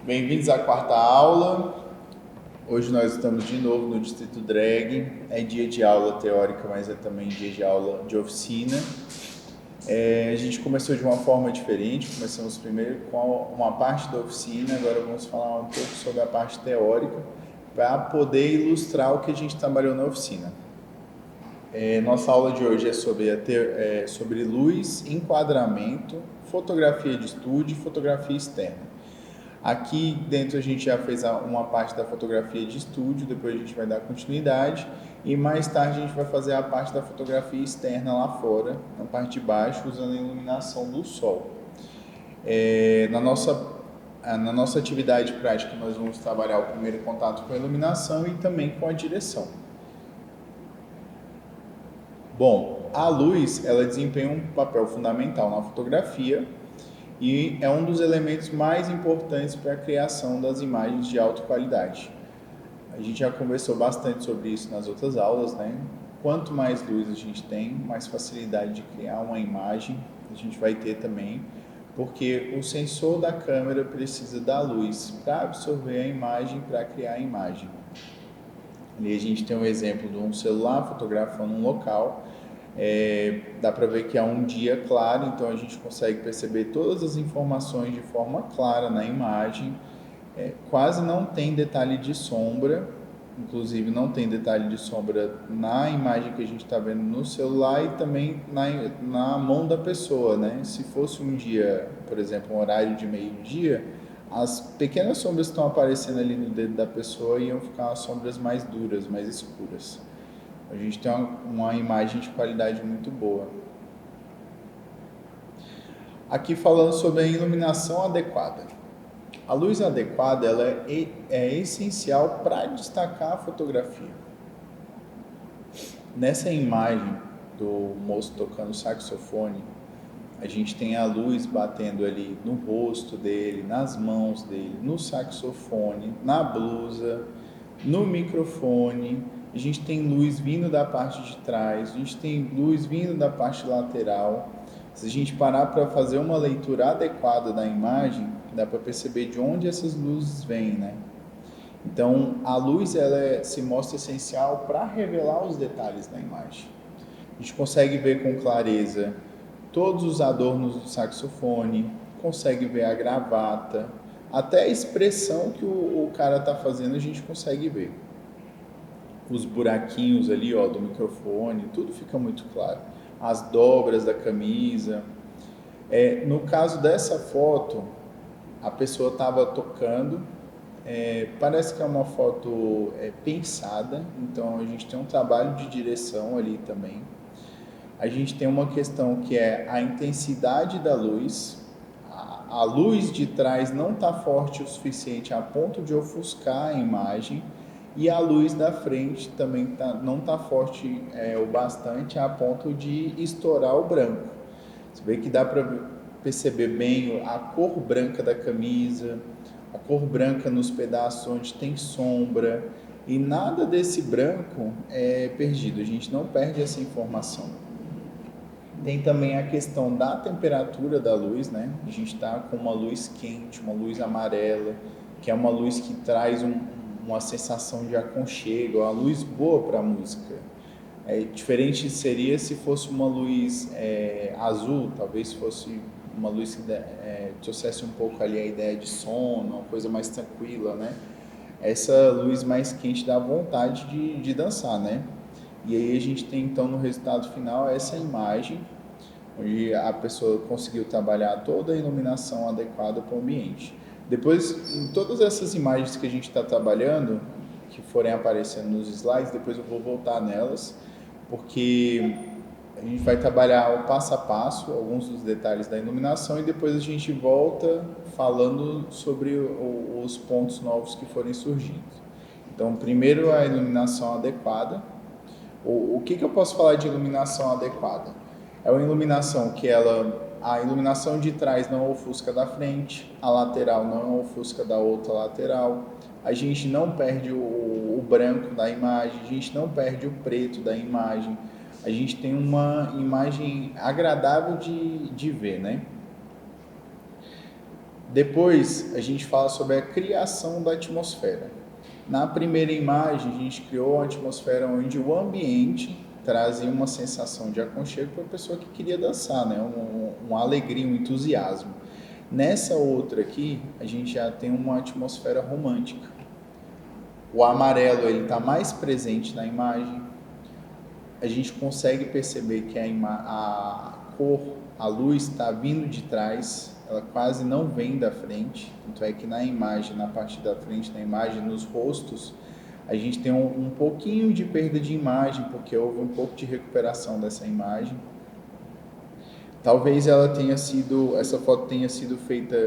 Bem-vindos à quarta aula. Hoje nós estamos de novo no Distrito Drag. É dia de aula teórica, mas é também dia de aula de oficina. A gente começou de uma forma diferente. Começamos primeiro com uma parte da oficina, agora vamos falar um pouco sobre a parte teórica para poder ilustrar o que a gente trabalhou na oficina. Nossa aula de hoje é sobre luz, enquadramento, fotografia de estúdio e fotografia externa. Aqui dentro a gente já fez uma parte da fotografia de estúdio, depois a gente vai dar continuidade e mais tarde a gente vai fazer a parte da fotografia externa lá fora, na parte de baixo, usando a iluminação do sol. Na nossa atividade prática nós vamos trabalhar o primeiro contato com a iluminação e também com a direção. Bom, a luz ela desempenha um papel fundamental na fotografia e é um dos elementos mais importantes para a criação das imagens de alta qualidade. A gente já conversou bastante sobre isso nas outras aulas, né? Quanto mais luz a gente tem, mais facilidade de criar uma imagem a gente vai ter também, porque o sensor da câmera precisa da luz para absorver a imagem, para criar a imagem. Ali a gente tem um exemplo de um celular fotografando um local. Dá para ver que é um dia claro, então a gente consegue perceber todas as informações de forma clara na imagem. Quase não tem detalhe de sombra, inclusive não tem detalhe de sombra na imagem que a gente está vendo no celular e também na mão da pessoa, né? Se fosse um dia, por exemplo, um horário de meio-dia, as pequenas sombras que estão aparecendo ali no dedo da pessoa iam ficar as sombras mais duras, mais escuras. A gente tem uma imagem de qualidade muito boa. Aqui falando sobre a iluminação adequada. A luz adequada ela é essencial para destacar a fotografia. Nessa imagem do moço tocando saxofone, a gente tem a luz batendo ali no rosto dele, nas mãos dele, no saxofone, na blusa, no microfone. A gente tem luz vindo da parte de trás, a gente tem luz vindo da parte lateral. Se a gente parar para fazer uma leitura adequada da imagem, dá para perceber de onde essas luzes vêm, né? Então, a luz se mostra essencial para revelar os detalhes da imagem. A gente consegue ver com clareza todos os adornos do saxofone, consegue ver a gravata, até a expressão que o cara está fazendo a gente consegue ver. Os buraquinhos ali, ó, do microfone, tudo fica muito claro. As dobras da camisa. No caso dessa foto, a pessoa estava tocando. Parece que é uma foto pensada, então a gente tem um trabalho de direção ali também. A gente tem uma questão que é a intensidade da luz. A luz de trás não está forte o suficiente a ponto de ofuscar a imagem e a luz da frente também não está forte o bastante a ponto de estourar o branco. Você vê que dá para perceber bem a cor branca da camisa, a cor branca nos pedaços onde tem sombra, e nada desse branco é perdido, a gente não perde essa informação. Tem também a questão da temperatura da luz, né? A gente está com uma luz quente, uma luz amarela, que é uma luz que traz uma sensação de aconchego, uma luz boa para a música. Diferente seria se fosse uma luz azul, talvez fosse uma luz que trouxesse um pouco ali a ideia de sono, uma coisa mais tranquila, né? Essa luz mais quente dá vontade de dançar, né? E aí a gente tem então no resultado final essa imagem, onde a pessoa conseguiu trabalhar toda a iluminação adequada para o ambiente. Depois, em todas essas imagens que a gente está trabalhando, que forem aparecendo nos slides, depois eu vou voltar nelas, porque a gente vai trabalhar o passo a passo, alguns dos detalhes da iluminação, e depois a gente volta falando sobre os pontos novos que forem surgindo. Então, primeiro a iluminação adequada. O que eu posso falar de iluminação adequada? É uma iluminação que a iluminação de trás não ofusca da frente, a lateral não ofusca da outra lateral, a gente não perde o branco da imagem, a gente não perde o preto da imagem, a gente tem uma imagem agradável de ver, né? Depois, a gente fala sobre a criação da atmosfera. Na primeira imagem, a gente criou uma atmosfera onde o ambiente trazia uma sensação de aconchego para a pessoa que queria dançar, né? Uma alegria, um entusiasmo. Nessa outra aqui, a gente já tem uma atmosfera romântica. O amarelo ele está mais presente na imagem. A gente consegue perceber que a cor, a luz está vindo de trás, ela quase não vem da frente. Tanto é que na imagem, na parte da frente da imagem, nos rostos, a gente tem um pouquinho de perda de imagem, porque houve um pouco de recuperação dessa imagem. Talvez essa foto tenha sido feita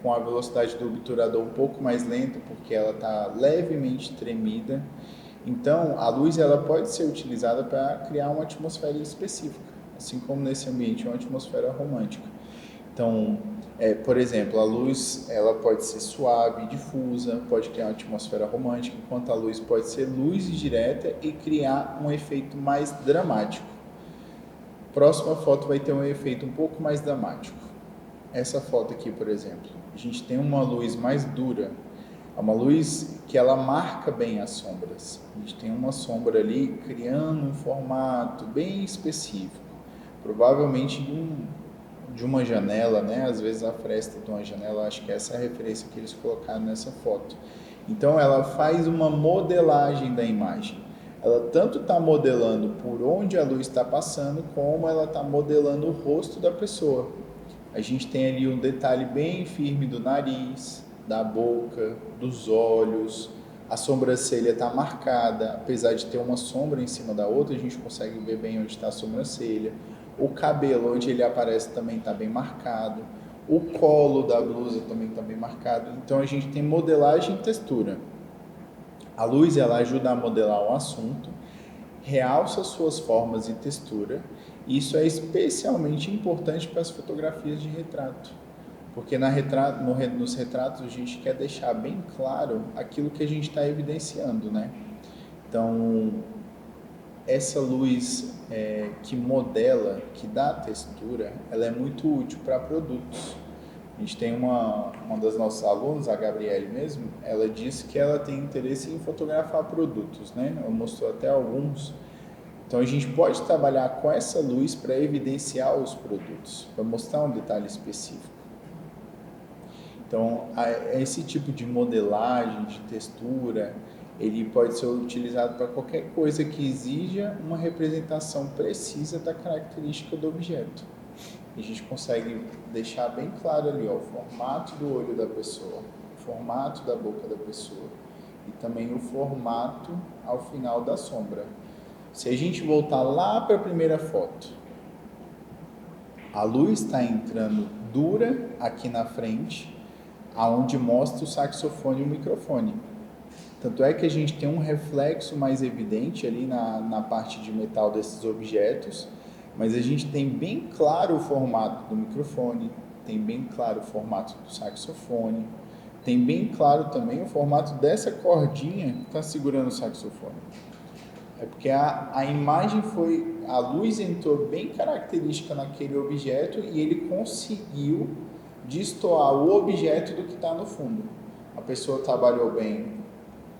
com a velocidade do obturador um pouco mais lenta, porque ela está levemente tremida. Então, a luz ela pode ser utilizada para criar uma atmosfera específica, assim como nesse ambiente, uma atmosfera romântica. Então, por exemplo, a luz ela pode ser suave e difusa, pode criar uma atmosfera romântica, enquanto a luz pode ser luz direta e criar um efeito mais dramático. Próxima foto vai ter um efeito um pouco mais dramático. Essa foto aqui, por exemplo, a gente tem uma luz mais dura, é uma luz que ela marca bem as sombras. A gente tem uma sombra ali criando um formato bem específico, provavelmente de uma janela, né? Às vezes a fresta de uma janela, acho que essa é a referência que eles colocaram nessa foto. Então ela faz uma modelagem da imagem. Ela tanto está modelando por onde a luz está passando, como ela está modelando o rosto da pessoa. A gente tem ali um detalhe bem firme do nariz, da boca, dos olhos, a sobrancelha está marcada, apesar de ter uma sombra em cima da outra, a gente consegue ver bem onde está a sobrancelha. O cabelo, onde ele aparece, também está bem marcado. O colo da blusa também está bem marcado. Então a gente tem modelagem e textura. A luz ela ajuda a modelar o assunto, realça suas formas e textura, e isso é especialmente importante para as fotografias de retrato, porque nos retratos a gente quer deixar bem claro aquilo que a gente está evidenciando, né? Então, essa luz que modela, que dá textura, ela é muito útil para produtos. A gente tem uma das nossas alunas, a Gabriele mesmo, ela disse que ela tem interesse em fotografar produtos, né? Ela mostrou até alguns. Então a gente pode trabalhar com essa luz para evidenciar os produtos, para mostrar um detalhe específico. Então esse tipo de modelagem, de textura, ele pode ser utilizado para qualquer coisa que exija uma representação precisa da característica do objeto. A gente consegue deixar bem claro ali, ó, o formato do olho da pessoa, o formato da boca da pessoa e também o formato ao final da sombra. Se a gente voltar lá para a primeira foto, a luz está entrando dura aqui na frente, aonde mostra o saxofone e o microfone. Tanto é que a gente tem um reflexo mais evidente ali na parte de metal desses objetos, mas a gente tem bem claro o formato do microfone, tem bem claro o formato do saxofone, tem bem claro também o formato dessa cordinha que está segurando o saxofone. É porque a imagem a luz entrou bem característica naquele objeto e ele conseguiu destoar o objeto do que está no fundo. A pessoa trabalhou bem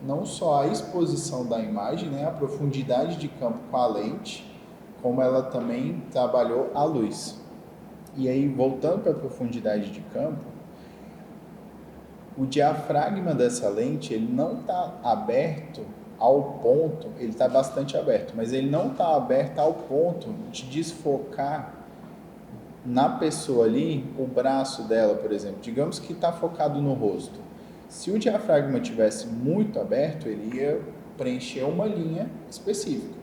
não só a exposição da imagem, né, a profundidade de campo com a lente, como ela também trabalhou a luz. E aí, voltando para a profundidade de campo, o diafragma dessa lente, ele não está aberto ao ponto, ele está bastante aberto, mas ele não está aberto ao ponto de desfocar na pessoa ali o braço dela, por exemplo. Digamos que está focado no rosto. Se o diafragma tivesse muito aberto, ele ia preencher uma linha específica.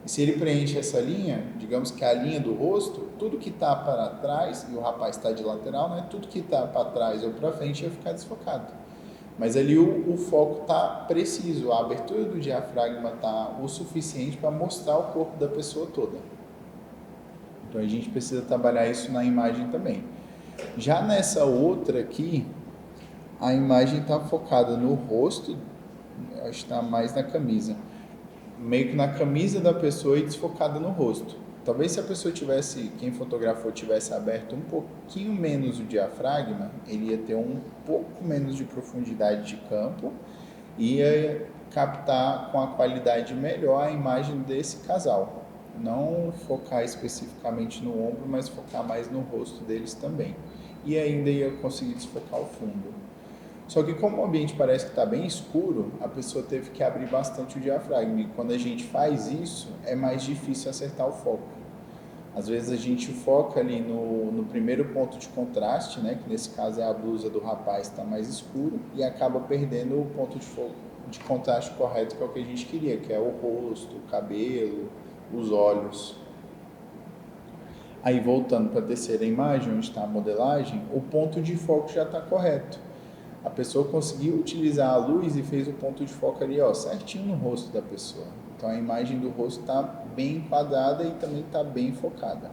E se ele preenche essa linha, digamos que a linha do rosto, tudo que está para trás, e o rapaz está de lateral, né? Tudo que está para trás ou para frente ia ficar desfocado. Mas ali o foco está preciso, a abertura do diafragma está o suficiente para mostrar o corpo da pessoa toda. Então a gente precisa trabalhar isso na imagem também. Já nessa outra aqui, a imagem está focada no rosto, acho que está mais na camisa. Meio que na camisa da pessoa e desfocada no rosto. Talvez se a pessoa tivesse, quem fotografou tivesse aberto um pouquinho menos o diafragma, ele ia ter um pouco menos de profundidade de campo e ia captar com a qualidade melhor a imagem desse casal. Não focar especificamente no ombro, mas focar mais no rosto deles também. E ainda ia conseguir desfocar o fundo. Só que como o ambiente parece que está bem escuro, a pessoa teve que abrir bastante o diafragma. E quando a gente faz isso, é mais difícil acertar o foco. Às vezes a gente foca ali no primeiro ponto de contraste, né, que nesse caso é a blusa do rapaz, está mais escuro, e acaba perdendo o ponto de contraste correto, que é o que a gente queria, que é o rosto, o cabelo, os olhos. Aí voltando para a terceira imagem, onde está a modelagem, o ponto de foco já está correto. A pessoa conseguiu utilizar a luz e fez o ponto de foco ali, ó, certinho no rosto da pessoa. Então a imagem do rosto está bem enquadrada e também está bem focada.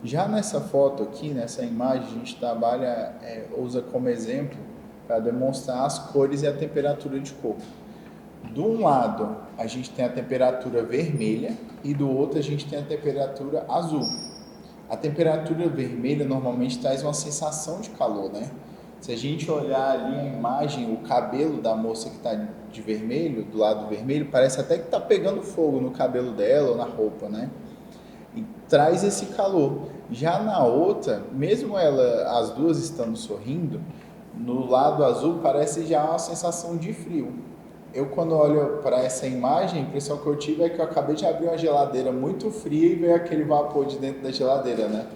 Já nessa foto aqui, nessa imagem, a gente trabalha, usa como exemplo para demonstrar as cores e a temperatura de cor. De um lado, a gente tem a temperatura vermelha e do outro a gente tem a temperatura azul. A temperatura vermelha normalmente traz uma sensação de calor, né? Se a gente olhar ali a imagem, o cabelo da moça que está de vermelho, do lado vermelho, parece até que está pegando fogo no cabelo dela ou na roupa, né? E traz esse calor. Já na outra, mesmo as duas estando sorrindo, no lado azul parece já uma sensação de frio. Eu, quando olho para essa imagem, a impressão que eu tive é que eu acabei de abrir uma geladeira muito fria e veio aquele vapor de dentro da geladeira, né?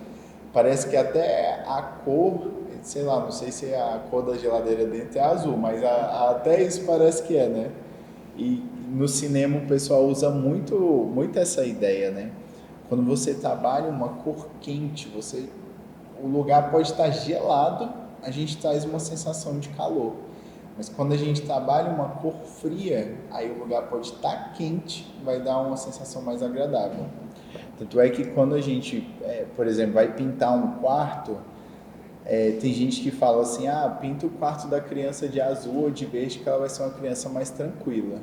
Parece que até a cor, sei lá, não sei se a cor da geladeira dentro é azul, mas até isso parece que é, né? E no cinema o pessoal usa muito essa ideia, né? Quando você trabalha uma cor quente, o lugar pode estar gelado, a gente traz uma sensação de calor. Mas quando a gente trabalha uma cor fria, aí o lugar pode estar quente, vai dar uma sensação mais agradável. Tanto é que quando a gente, por exemplo, vai pintar um quarto, tem gente que fala assim, pinta o quarto da criança de azul ou de verde que ela vai ser uma criança mais tranquila.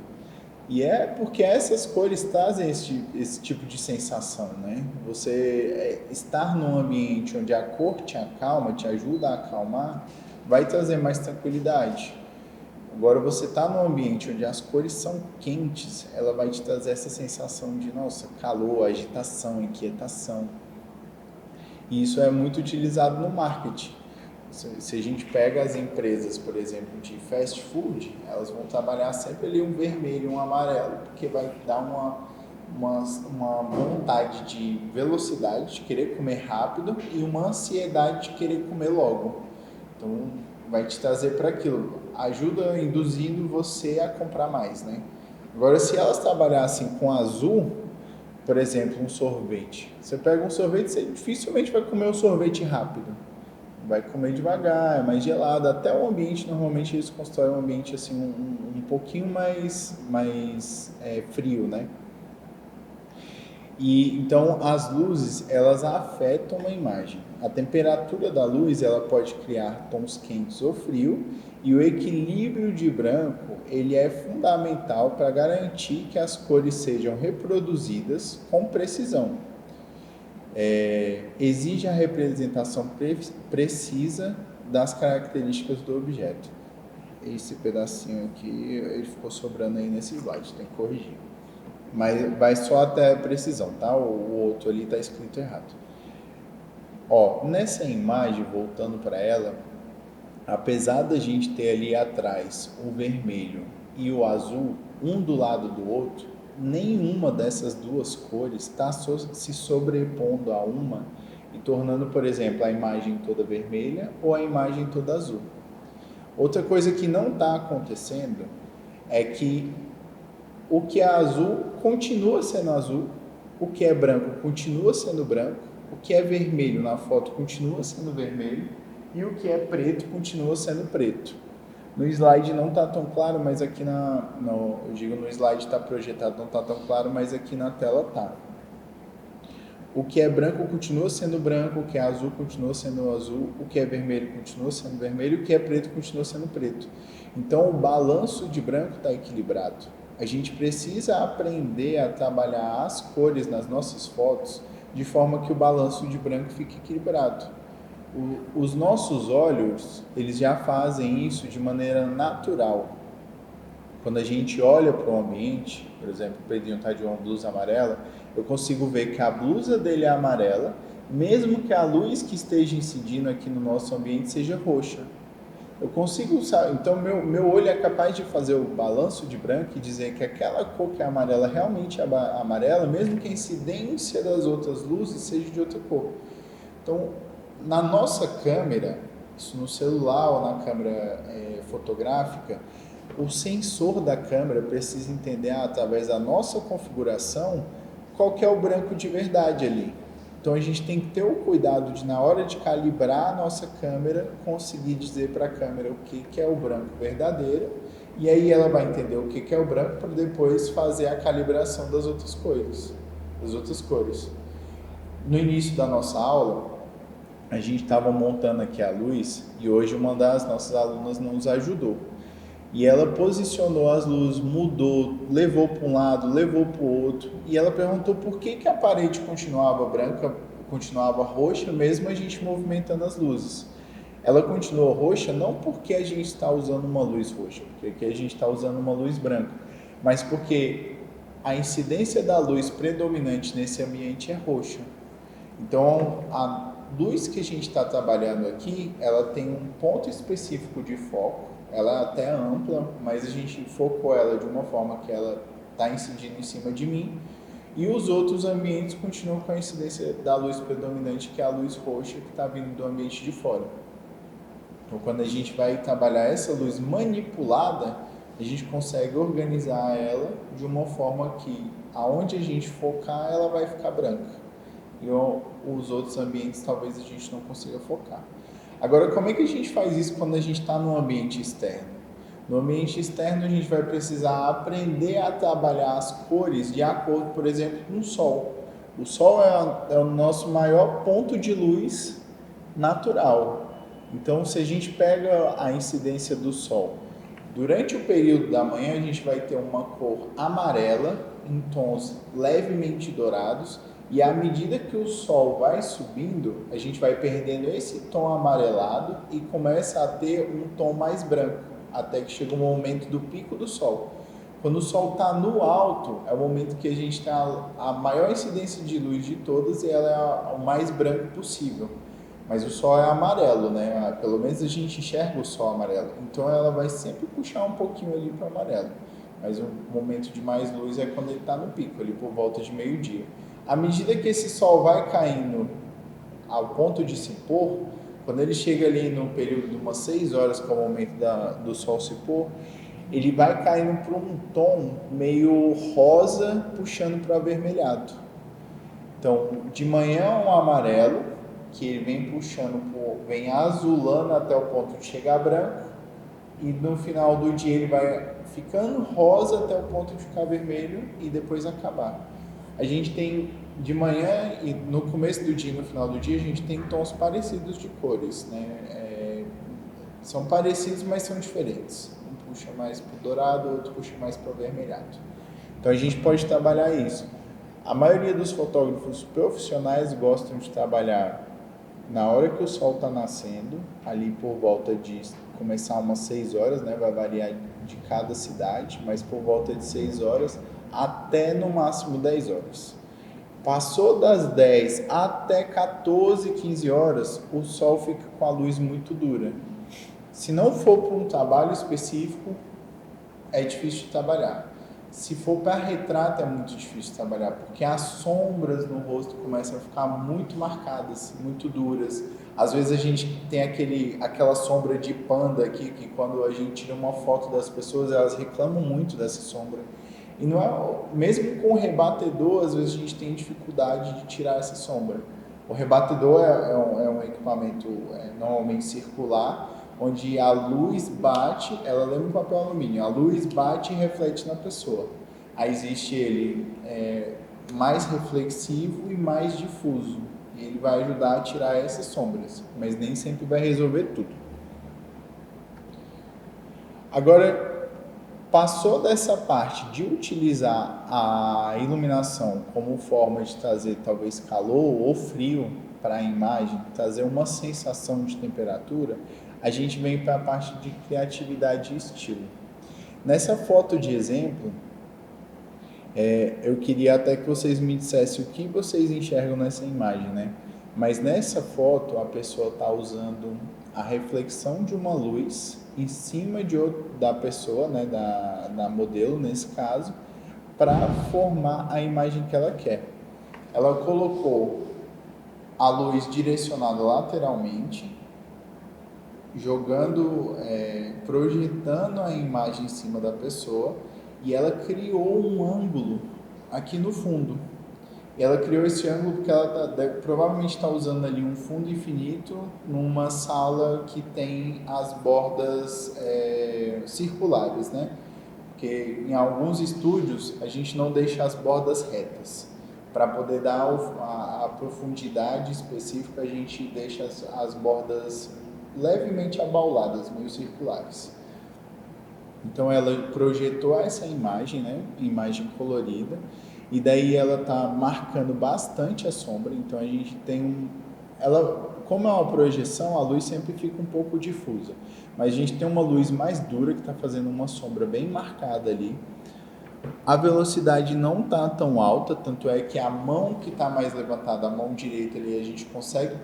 E é porque essas cores trazem esse tipo de sensação, né? Você estar num ambiente onde a cor te acalma, te ajuda a acalmar, vai trazer mais tranquilidade. Agora você está num ambiente onde as cores são quentes, ela vai te trazer essa sensação de, nossa, calor, agitação, inquietação. E isso é muito utilizado no marketing. Se a gente pega as empresas, por exemplo, de fast food, elas vão trabalhar sempre ali um vermelho e um amarelo, porque vai dar uma vontade de velocidade, de querer comer rápido, e uma ansiedade de querer comer logo. Então, vai te trazer para aquilo, ajuda induzindo você a comprar mais, né? Agora, se elas trabalhassem com azul, por exemplo, um sorvete. Você pega um sorvete, você dificilmente vai comer um sorvete rápido. Vai comer devagar, é mais gelado. Até o ambiente, normalmente eles constroem um ambiente assim, um pouquinho mais frio, né? E então as luzes, elas afetam a imagem. A temperatura da luz, ela pode criar tons quentes ou frio, e o equilíbrio de branco, ele é fundamental para garantir que as cores sejam reproduzidas com precisão. Exige a representação precisa das características do objeto. Esse pedacinho aqui, ele ficou sobrando aí nesse slide, tem que corrigir. Mas vai só até a precisão, tá? O outro ali está escrito errado. Ó, nessa imagem, voltando para ela, apesar da gente ter ali atrás o vermelho e o azul, um do lado do outro, nenhuma dessas duas cores está se sobrepondo a uma e tornando, por exemplo, a imagem toda vermelha ou a imagem toda azul. Outra coisa que não está acontecendo é que o que é azul continua sendo azul, o que é branco continua sendo branco, o que é vermelho na foto continua sendo vermelho e o que é preto continua sendo preto. No slide não está tão claro, mas aqui eu digo no slide está projetado, não está tão claro, mas aqui na tela está. O que é branco continua sendo branco, o que é azul continua sendo azul, o que é vermelho continua sendo vermelho, o que é preto continua sendo preto. Então o balanço de branco está equilibrado. A gente precisa aprender a trabalhar as cores nas nossas fotos de forma que o balanço de branco fique equilibrado. Os nossos olhos, eles já fazem isso de maneira natural. Quando a gente olha para o ambiente, por exemplo, o Pedrinho está de uma blusa amarela, eu consigo ver que a blusa dele é amarela, mesmo que a luz que esteja incidindo aqui no nosso ambiente seja roxa. Eu consigo, então meu olho é capaz de fazer o balanço de branco e dizer que aquela cor que é amarela realmente é amarela, mesmo que a incidência das outras luzes seja de outra cor. Então, na nossa câmera, isso no celular ou na câmera fotográfica, o sensor da câmera precisa entender através da nossa configuração qual que é o branco de verdade ali. Então a gente tem que ter o cuidado de, na hora de calibrar a nossa câmera, conseguir dizer para a câmera o que é o branco verdadeiro, e aí ela vai entender o que é o branco para depois fazer a calibração das outras cores. No início da nossa aula, a gente estava montando aqui a luz e hoje uma das nossas alunas nos ajudou. E ela posicionou as luzes, mudou, levou para um lado, levou para o outro. E ela perguntou por que a parede continuava branca, continuava roxa, mesmo a gente movimentando as luzes. Ela continuou roxa não porque a gente está usando uma luz roxa, porque a gente está usando uma luz branca, mas porque a incidência da luz predominante nesse ambiente é roxa. Então, a luz que a gente está trabalhando aqui, ela tem um ponto específico de foco. Ela é até ampla, mas a gente focou ela de uma forma que ela está incidindo em cima de mim, e os outros ambientes continuam com a incidência da luz predominante, que é a luz roxa que está vindo do ambiente de fora. Então, quando a gente vai trabalhar essa luz manipulada, a gente consegue organizar ela de uma forma que, aonde a gente focar, ela vai ficar branca. E os outros ambientes talvez a gente não consiga focar. Agora, como é que a gente faz isso quando a gente está no ambiente externo? No ambiente externo, a gente vai precisar aprender a trabalhar as cores de acordo, por exemplo, com o Sol. O Sol é o nosso maior ponto de luz natural. Então, se a gente pega a incidência do Sol, durante o período da manhã, a gente vai ter uma cor amarela em tons levemente dourados, e à medida que o Sol vai subindo, a gente vai perdendo esse tom amarelado e começa a ter um tom mais branco, até que chega o momento do pico do Sol. Quando o Sol está no alto, é o momento que a gente tem a maior incidência de luz de todas, e ela é o mais branco possível. Mas o Sol é amarelo, né? Pelo menos a gente enxerga o Sol amarelo. Então ela vai sempre puxar um pouquinho ali para o amarelo. Mas o momento de mais luz é quando ele está no pico, ali por volta de meio-dia. À medida que esse Sol vai caindo ao ponto de se pôr, quando ele chega ali no período de umas 6 horas, que é o momento do Sol se pôr, ele vai caindo para um tom meio rosa, puxando para avermelhado. Então, de manhã é um amarelo, que ele vem puxando, vem azulando até o ponto de chegar branco, e no final do dia ele vai ficando rosa até o ponto de ficar vermelho e depois acabar. A gente tem de manhã e no começo do dia e no final do dia a gente tem tons parecidos de cores, né? São parecidos, mas são diferentes. Um puxa mais para o dourado, outro puxa mais para o avermelhado. Então a gente pode trabalhar isso. A maioria dos fotógrafos profissionais gostam de trabalhar na hora que o sol está nascendo, ali por volta de começar umas 6 horas, né? Vai variar de cada cidade, mas por volta de 6 horas até no máximo 10 horas. Passou das 10 até 14, 15 horas, o sol fica com a luz muito dura. Se não for para um trabalho específico, é difícil de trabalhar. Se for para retrato, é muito difícil de trabalhar, porque as sombras no rosto começam a ficar muito marcadas, muito duras. Às vezes a gente tem aquela sombra de panda aqui, que quando a gente tira uma foto das pessoas, elas reclamam muito dessa sombra. E não é, mesmo com o rebatedor, às vezes a gente tem dificuldade de tirar essa sombra. O rebatedor é um equipamento normalmente circular, onde a luz bate, ela lembra um papel alumínio, a luz bate e reflete na pessoa. Aí existe ele mais reflexivo e mais difuso, e ele vai ajudar a tirar essas sombras, mas nem sempre vai resolver tudo. Agora, Passou dessa parte de utilizar a iluminação como forma de trazer talvez calor ou frio para a imagem, trazer uma sensação de temperatura, a gente vem para a parte de criatividade e estilo. Nessa foto de exemplo, eu queria até que vocês me dissessem o que vocês enxergam nessa imagem, né? Mas nessa foto a pessoa está usando a reflexão de uma luz em cima da pessoa, né? Da modelo nesse caso, para formar a imagem que ela quer. Ela colocou a luz direcionada lateralmente, projetando a imagem em cima da pessoa, e ela criou um ângulo aqui no fundo. E ela criou esse ângulo porque ela provavelmente está usando ali um fundo infinito numa sala que tem as bordas circulares, né? Porque em alguns estúdios a gente não deixa as bordas retas. Para poder dar a profundidade específica, a gente deixa as bordas levemente abauladas, meio circulares. Então ela projetou essa imagem, né? Imagem colorida, e daí ela está marcando bastante a sombra. Então a gente tem como é uma projeção, a luz sempre fica um pouco difusa, mas a gente tem uma luz mais dura que está fazendo uma sombra bem marcada ali. A velocidade não está tão alta, tanto é que a mão que está mais levantada, a mão direita ali, a gente consegue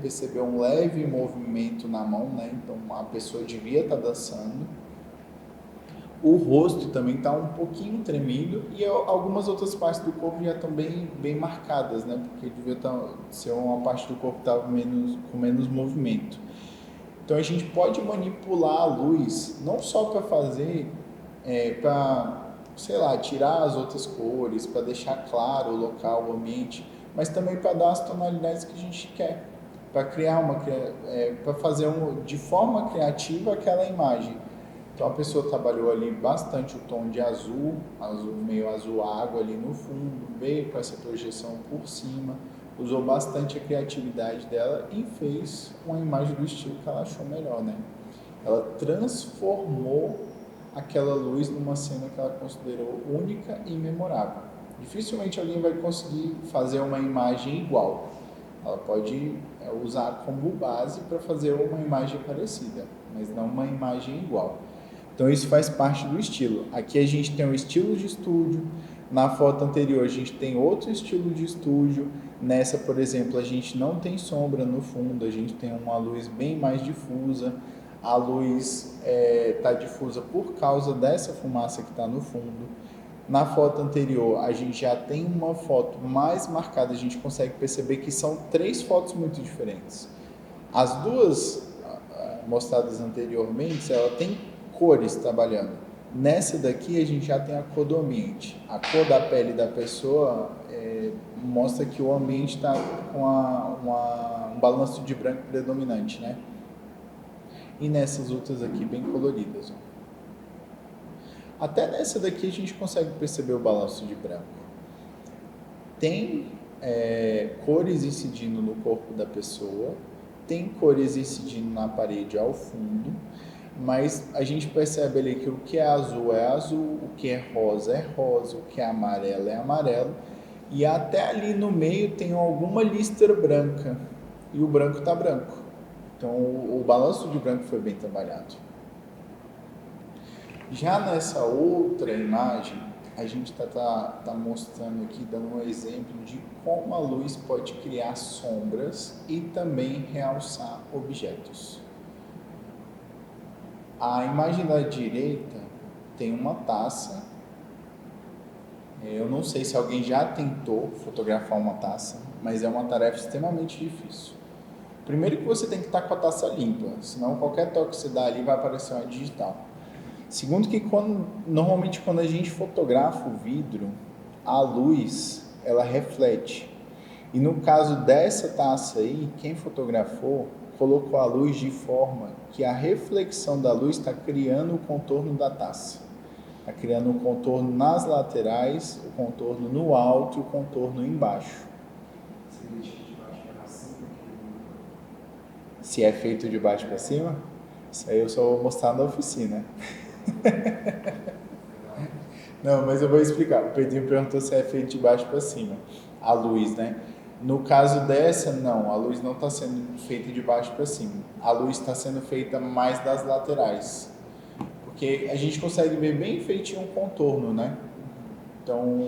perceber um leve movimento na mão, né? Então a pessoa devia estar dançando. O rosto também está um pouquinho tremido e algumas outras partes do corpo já estão bem marcadas, né? Porque devia ser uma parte do corpo que estava com menos movimento. Então a gente pode manipular a luz não só para fazer, tirar as outras cores, para deixar claro o local, o ambiente, mas também para dar as tonalidades que a gente quer, para criar para fazer de forma criativa aquela imagem. Então a pessoa trabalhou ali bastante o tom de azul, meio azul água ali no fundo, veio com essa projeção por cima, usou bastante a criatividade dela e fez uma imagem do estilo que ela achou melhor, né? Ela transformou aquela luz numa cena que ela considerou única e memorável. Dificilmente alguém vai conseguir fazer uma imagem igual. Ela pode usar como base para fazer uma imagem parecida, mas não uma imagem igual. Então isso faz parte do estilo. Aqui a gente tem um estilo de estúdio, na foto anterior a gente tem outro estilo de estúdio, nessa, por exemplo, a gente não tem sombra no fundo, a gente tem uma luz bem mais difusa, a luz está difusa por causa dessa fumaça que está no fundo. Na foto anterior a gente já tem uma foto mais marcada, a gente consegue perceber que são 3 fotos muito diferentes. As duas mostradas anteriormente, ela tem cores trabalhando. Nessa daqui a gente já tem a cor do ambiente. A cor da pele da pessoa mostra que o ambiente está com um balanço de branco predominante, né? E nessas outras aqui bem coloridas. Ó. Até nessa daqui a gente consegue perceber o balanço de branco. Tem cores incidindo no corpo da pessoa, tem cores incidindo na parede ao fundo, mas a gente percebe ali que o que é azul, o que é rosa, o que é amarelo, e até ali no meio tem alguma listra branca, e o branco está branco. Então o balanço de branco foi bem trabalhado. Já nessa outra imagem, a gente está mostrando aqui, dando um exemplo de como a luz pode criar sombras e também realçar objetos. A imagem da direita tem uma taça. Eu não sei se alguém já tentou fotografar uma taça, mas é uma tarefa extremamente difícil. Primeiro que você tem que estar com a taça limpa, senão qualquer toque que você dá ali vai aparecer uma digital. Segundo que normalmente quando a gente fotografa o vidro, a luz ela reflete. E no caso dessa taça aí, quem fotografou colocou a luz de forma que a reflexão da luz está criando o contorno da taça. Está criando um contorno nas laterais, o contorno no alto e o contorno embaixo. Se é feito de baixo para cima? Isso aí eu só vou mostrar na oficina. Não, mas eu vou explicar. O Pedrinho perguntou se é feito de baixo para cima. A luz, né? No caso dessa, não. A luz não está sendo feita de baixo para cima. A luz está sendo feita mais das laterais. Porque a gente consegue ver bem feitinho um contorno, né? Então,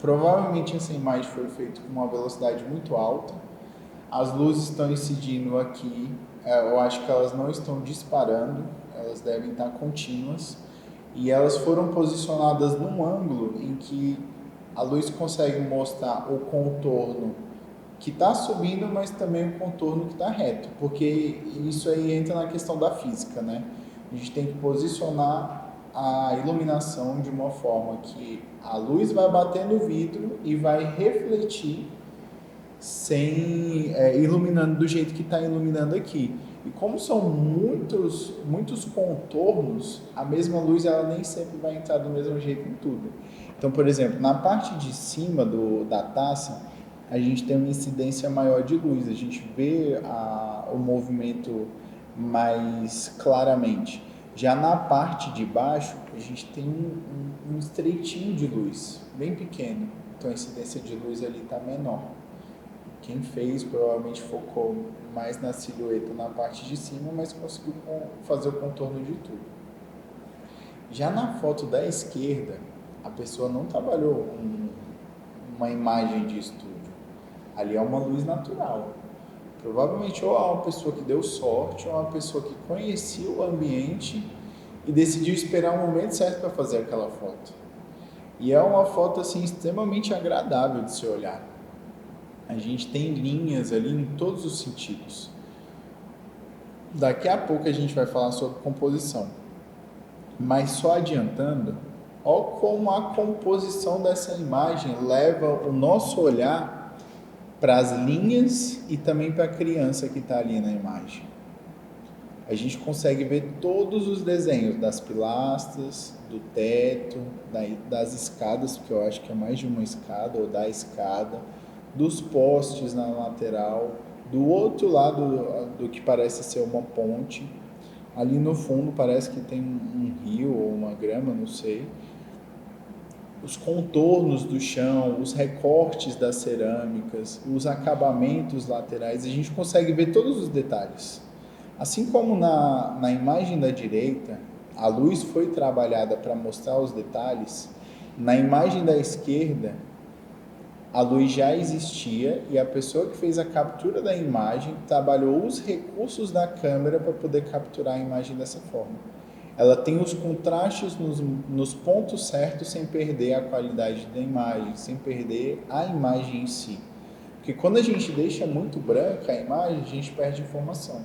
provavelmente essa imagem foi feita com uma velocidade muito alta. As luzes estão incidindo aqui. Eu acho que elas não estão disparando. Elas devem estar contínuas. E elas foram posicionadas num ângulo em que a luz consegue mostrar o contorno que está subindo, mas também o contorno que está reto, porque isso aí entra na questão da física, né? A gente tem que posicionar a iluminação de uma forma que a luz vai bater no vidro e vai refletir sem iluminando do jeito que está iluminando aqui. E como são muitos contornos, a mesma luz ela nem sempre vai entrar do mesmo jeito em tudo. Então, por exemplo, na parte de cima da taça, a gente tem uma incidência maior de luz, a gente vê o movimento mais claramente. Já na parte de baixo, a gente tem um estreitinho de luz, bem pequeno, então a incidência de luz ali está menor. Quem fez provavelmente focou mais na silhueta na parte de cima, mas conseguiu fazer o contorno de tudo. Já na foto da esquerda, a pessoa não trabalhou uma imagem de estúdio. Ali é uma luz natural. Provavelmente ou é uma pessoa que deu sorte, ou é uma pessoa que conhecia o ambiente e decidiu esperar o momento certo para fazer aquela foto. E é uma foto assim extremamente agradável de se olhar. A gente tem linhas ali em todos os sentidos. Daqui a pouco a gente vai falar sobre composição. Mas só adiantando, olha como a composição dessa imagem leva o nosso olhar para as linhas e também para a criança que está ali na imagem. A gente consegue ver todos os desenhos das pilastras, do teto, das escadas, porque eu acho que é mais de uma escada, ou da escada, dos postes na lateral, do outro lado do que parece ser uma ponte, ali no fundo parece que tem um rio ou uma grama, não sei, os contornos do chão, os recortes das cerâmicas, os acabamentos laterais, a gente consegue ver todos os detalhes. Assim como na imagem da direita, a luz foi trabalhada para mostrar os detalhes, na imagem da esquerda, a luz já existia e a pessoa que fez a captura da imagem trabalhou os recursos da câmera para poder capturar a imagem dessa forma. Ela tem os contrastes nos pontos certos sem perder a qualidade da imagem, sem perder a imagem em si. Porque quando a gente deixa muito branca a imagem, a gente perde informação.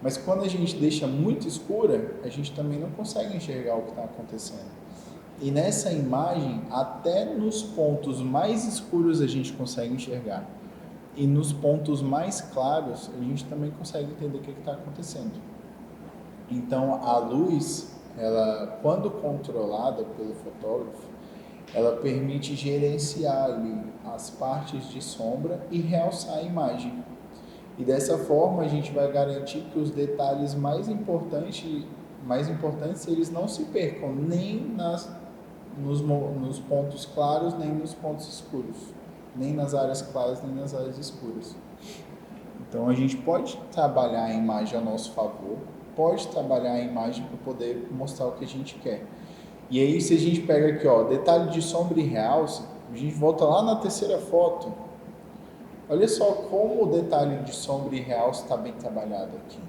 Mas quando a gente deixa muito escura, a gente também não consegue enxergar o que está acontecendo. E nessa imagem, até nos pontos mais escuros a gente consegue enxergar. E nos pontos mais claros, a gente também consegue entender o que está acontecendo. Então, a luz, ela, quando controlada pelo fotógrafo, ela permite gerenciar ali as partes de sombra e realçar a imagem. E dessa forma, a gente vai garantir que os detalhes mais importantes eles não se percam nem nos pontos claros, nem nos pontos escuros, nem nas áreas claras, nem nas áreas escuras. Então a gente pode trabalhar a imagem a nosso favor, pode trabalhar a imagem para poder mostrar o que a gente quer. E aí se a gente pega aqui, ó, detalhe de sombra e realce, a gente volta lá na terceira foto, olha só como o detalhe de sombra e realce está bem trabalhado aqui.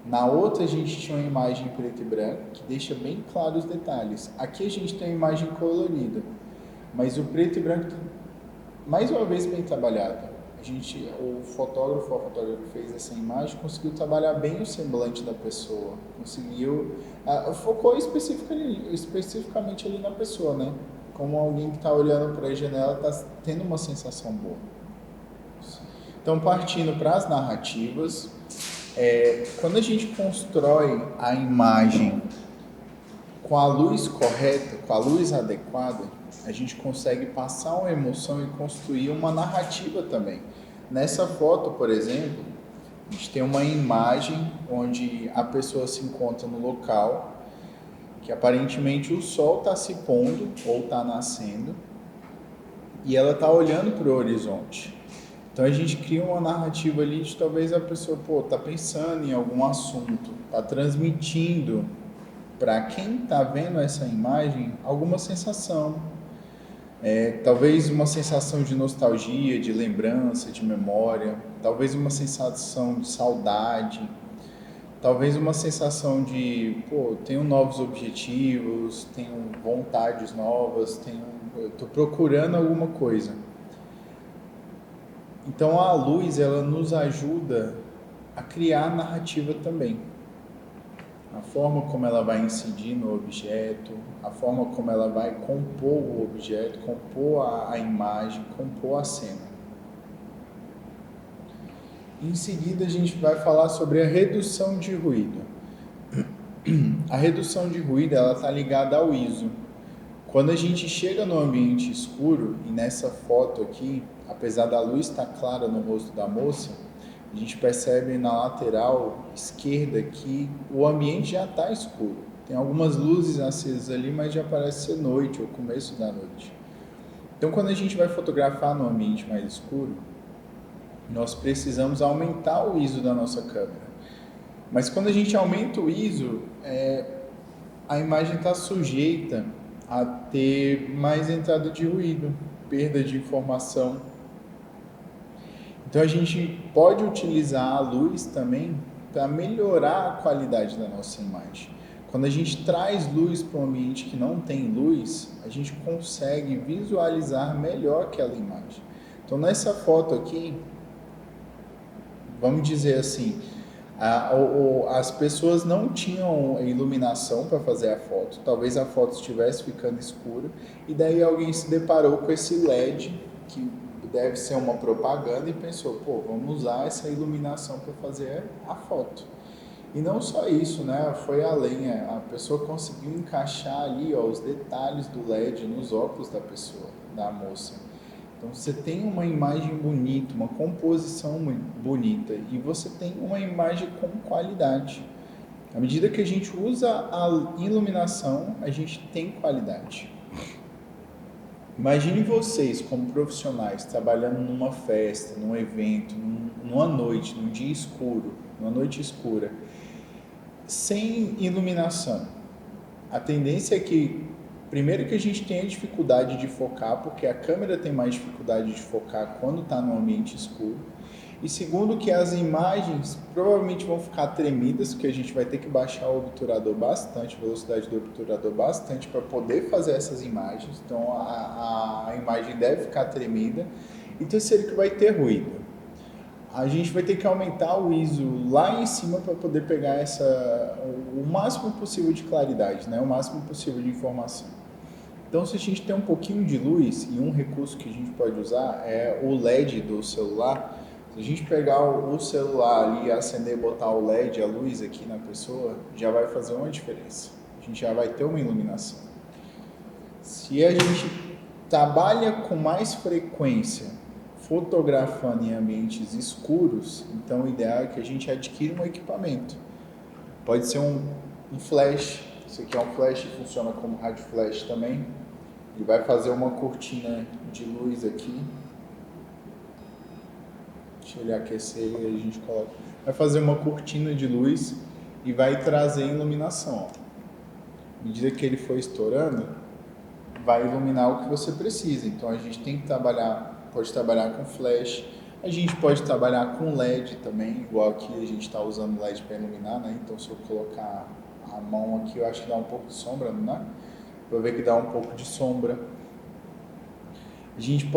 Na outra a gente tinha uma imagem preto e branco, que deixa bem claros os detalhes. Aqui a gente tem uma imagem colorida, mas o preto e branco mais uma vez bem trabalhado. O fotógrafo que fez essa imagem conseguiu trabalhar bem o semblante da pessoa, focou especificamente ali na pessoa, né? Como alguém que está olhando para a janela está tendo uma sensação boa. Então, partindo para as narrativas, quando a gente constrói a imagem com a luz correta, com a luz adequada, a gente consegue passar uma emoção e construir uma narrativa também. Nessa foto, por exemplo, a gente tem uma imagem onde a pessoa se encontra no local, que aparentemente o sol está se pondo ou está nascendo e ela está olhando para o horizonte. Então a gente cria uma narrativa ali de talvez a pessoa está pensando em algum assunto, está transmitindo para quem está vendo essa imagem alguma sensação. Talvez uma sensação de nostalgia, de lembrança, de memória, talvez uma sensação de saudade, talvez uma sensação de, tenho novos objetivos, tenho vontades novas, eu estou procurando alguma coisa. Então a luz, ela nos ajuda a criar narrativa também. A forma como ela vai incidir no objeto, a forma como ela vai compor o objeto, compor a imagem, compor a cena. Em seguida, a gente vai falar sobre a redução de ruído. A redução de ruído, ela está ligada ao ISO. Quando a gente chega no ambiente escuro, e nessa foto aqui, apesar da luz estar clara no rosto da moça, a gente percebe na lateral esquerda que o ambiente já está escuro. Tem algumas luzes acesas ali, mas já parece ser noite ou começo da noite. Então, quando a gente vai fotografar no ambiente mais escuro, nós precisamos aumentar o ISO da nossa câmera. Mas quando a gente aumenta o ISO, a imagem está sujeita a ter mais entrada de ruído, perda de informação. Então a gente pode utilizar a luz também para melhorar a qualidade da nossa imagem. Quando a gente traz luz para um ambiente que não tem luz, a gente consegue visualizar melhor aquela imagem. Então nessa foto aqui, vamos dizer assim, as pessoas não tinham iluminação para fazer a foto, talvez a foto estivesse ficando escura, e daí alguém se deparou com esse LED, que deve ser uma propaganda, e pensou, vamos usar essa iluminação para fazer a foto. E não só isso, né? Foi além, a pessoa conseguiu encaixar ali os detalhes do LED nos óculos da pessoa, da moça. Então você tem uma imagem bonita, uma composição bonita e você tem uma imagem com qualidade. À medida que a gente usa a iluminação, a gente tem qualidade. Imagine vocês como profissionais trabalhando numa festa, num evento, numa noite, num dia escuro, numa noite escura, sem iluminação. A tendência é que, primeiro, que a gente tenha dificuldade de focar, porque a câmera tem mais dificuldade de focar quando está no ambiente escuro. E segundo, que as imagens provavelmente vão ficar tremidas, porque a gente vai ter que baixar o obturador bastante, a velocidade do obturador bastante, para poder fazer essas imagens. Então a imagem deve ficar tremida. E terceiro, que vai ter ruído. A gente vai ter que aumentar o ISO lá em cima para poder pegar o máximo possível de claridade, né? O máximo possível de informação. Então, se a gente tem um pouquinho de luz, e um recurso que a gente pode usar é o LED do celular. Se a gente pegar o celular ali, acender e botar o LED, a luz aqui na pessoa, já vai fazer uma diferença. A gente já vai ter uma iluminação. Se a gente trabalha com mais frequência fotografando em ambientes escuros, então o ideal é que a gente adquira um equipamento. Pode ser um flash. Esse aqui é um flash que funciona como rádio flash também. Ele vai fazer uma cortina de luz aqui. Deixa ele aquecer e a gente coloca. Vai fazer uma cortina de luz e vai trazer iluminação. À medida que ele for estourando, vai iluminar o que você precisa. Então a gente tem que pode trabalhar com flash. A gente pode trabalhar com LED também, igual aqui a gente está usando LED para iluminar, né? Então se eu colocar a mão aqui, eu acho que dá um pouco de sombra, não é? Vou ver que dá um pouco de sombra. A gente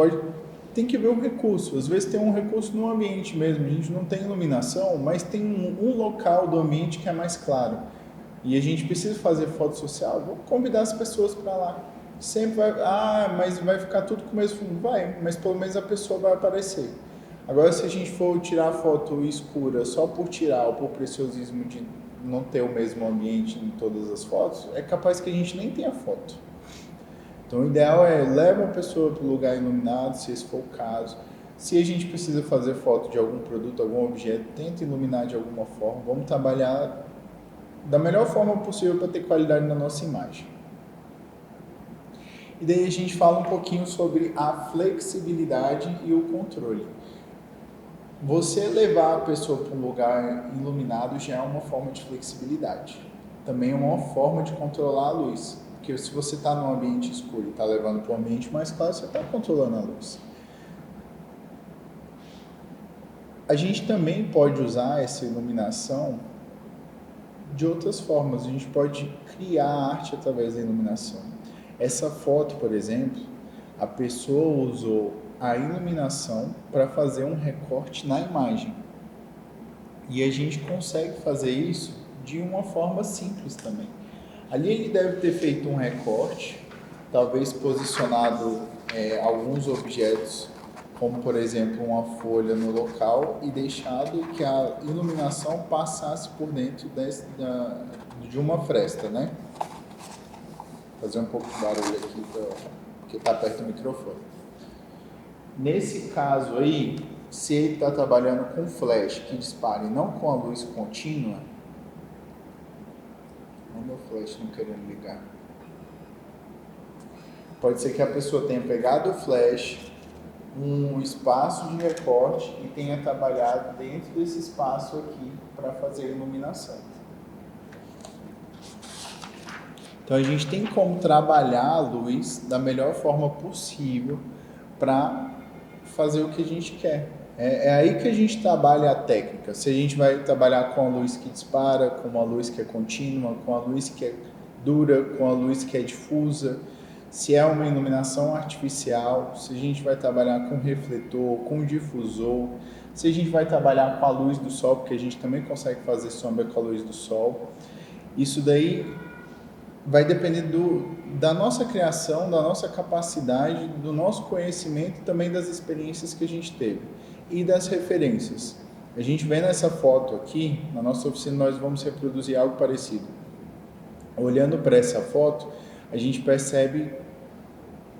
tem que ver o recurso. Às vezes tem um recurso no ambiente mesmo, a gente não tem iluminação, mas tem um local do ambiente que é mais claro. E a gente precisa fazer foto social, vou convidar as pessoas para lá. Sempre mas vai ficar tudo com o mesmo fundo. Vai, mas pelo menos a pessoa vai aparecer. Agora, se a gente for tirar foto escura só por tirar ou por preciosismo de não ter o mesmo ambiente em todas as fotos, é capaz que a gente nem tenha foto. Então o ideal é levar a pessoa para o lugar iluminado, se esse for o caso. Se a gente precisa fazer foto de algum produto, algum objeto, tenta iluminar de alguma forma. Vamos trabalhar da melhor forma possível para ter qualidade na nossa imagem. E daí a gente fala um pouquinho sobre a flexibilidade e o controle. Você levar a pessoa para um lugar iluminado já é uma forma de flexibilidade. Também é uma forma de controlar a luz. Porque se você está num ambiente escuro e está levando para um ambiente mais claro, você está controlando a luz. A gente também pode usar essa iluminação de outras formas. A gente pode criar arte através da iluminação. Essa foto, por exemplo, a pessoa usou a iluminação para fazer um recorte na imagem. E a gente consegue fazer isso de uma forma simples também. Ali ele deve ter feito um recorte, talvez posicionado alguns objetos, como por exemplo uma folha no local, e deixado que a iluminação passasse por dentro de uma fresta, né? Vou fazer um pouco de barulho aqui, porque está perto do microfone. Nesse caso aí, se ele está trabalhando com flash que dispare, não com a luz contínua, não meu flash não querendo ligar. Pode ser que a pessoa tenha pegado o flash, um espaço de recorte e tenha trabalhado dentro desse espaço aqui para fazer a iluminação. Então a gente tem como trabalhar a luz da melhor forma possível para fazer o que a gente quer. É aí que a gente trabalha a técnica. Se a gente vai trabalhar com a luz que dispara, com uma luz que é contínua, com a luz que é dura, com a luz que é difusa, se é uma iluminação artificial, se a gente vai trabalhar com refletor, com difusor, se a gente vai trabalhar com a luz do sol, porque a gente também consegue fazer sombra com a luz do sol. Isso daí vai depender da nossa criação, da nossa capacidade, do nosso conhecimento e também das experiências que a gente teve e das referências. A gente vê nessa foto aqui, na nossa oficina nós vamos reproduzir algo parecido. Olhando para essa foto, a gente percebe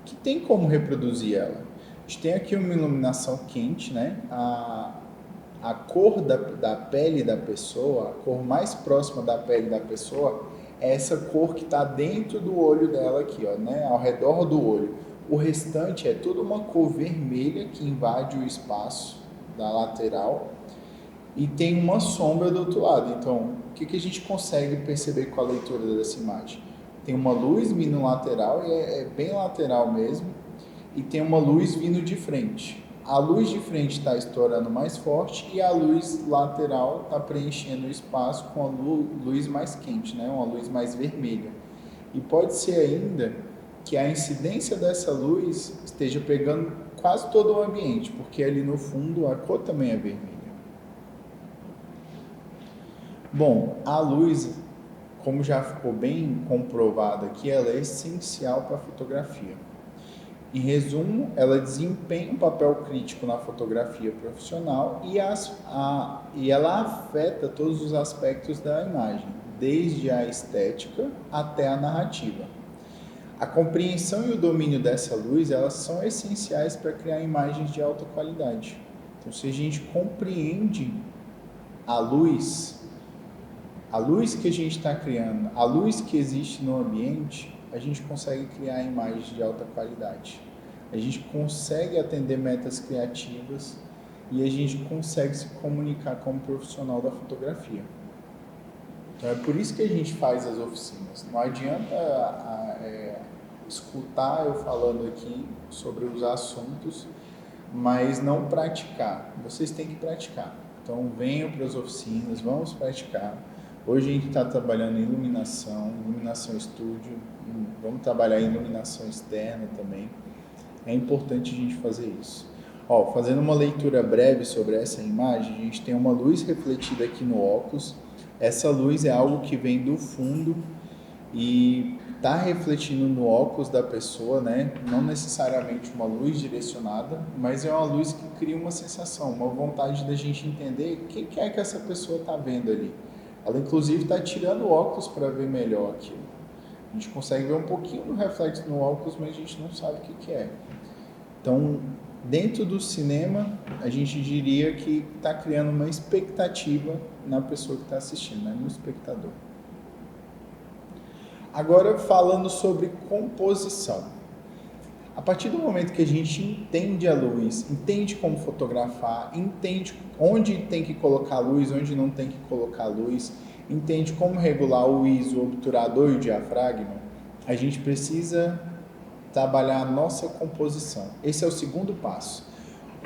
que tem como reproduzir ela. A gente tem aqui uma iluminação quente, né? A cor da pele da pessoa, a cor mais próxima da pele da pessoa, é essa cor que está dentro do olho dela aqui, ó, né? Ao redor do olho. O restante é tudo uma cor vermelha que invade o espaço da lateral e tem uma sombra do outro lado. Então, o que a gente consegue perceber com a leitura dessa imagem? Tem uma luz vindo lateral, e é bem lateral mesmo, e tem uma luz vindo de frente. A luz de frente está estourando mais forte e a luz lateral está preenchendo o espaço com a luz mais quente, né? Uma luz mais vermelha. E pode ser ainda que a incidência dessa luz esteja pegando quase todo o ambiente, porque ali no fundo a cor também é vermelha. Bom, a luz, como já ficou bem comprovado aqui, ela é essencial para a fotografia. Em resumo, ela desempenha um papel crítico na fotografia profissional e ela afeta todos os aspectos da imagem, desde a estética até a narrativa. A compreensão e o domínio dessa luz, elas são essenciais para criar imagens de alta qualidade. Então, se a gente compreende a luz que a gente está criando, a luz que existe no ambiente, a gente consegue criar imagens de alta qualidade. A gente consegue atender metas criativas e a gente consegue se comunicar como profissional da fotografia. Então é por isso que a gente faz as oficinas. Não adianta escutar eu falando aqui sobre os assuntos, mas não praticar. Vocês têm que praticar. Então venham para as oficinas, vamos praticar. Hoje a gente está trabalhando em iluminação estúdio, vamos trabalhar em iluminação externa também. É importante a gente fazer isso. Ó, fazendo uma leitura breve sobre essa imagem, a gente tem uma luz refletida aqui no óculos. Essa luz é algo que vem do fundo e está refletindo no óculos da pessoa, né? Não necessariamente uma luz direcionada, mas é uma luz que cria uma sensação, uma vontade da gente entender o que é que essa pessoa está vendo ali. Ela inclusive está tirando o óculos para ver melhor aquilo. A gente consegue ver um pouquinho do reflexo no óculos, mas a gente não sabe o que é. Então, dentro do cinema, a gente diria que está criando uma expectativa na pessoa que está assistindo, né? No espectador. Agora, falando sobre composição. A partir do momento que a gente entende a luz, entende como fotografar, entende onde tem que colocar luz, onde não tem que colocar luz, entende como regular o ISO, o obturador e o diafragma, a gente precisa trabalhar a nossa composição. Esse é o segundo passo.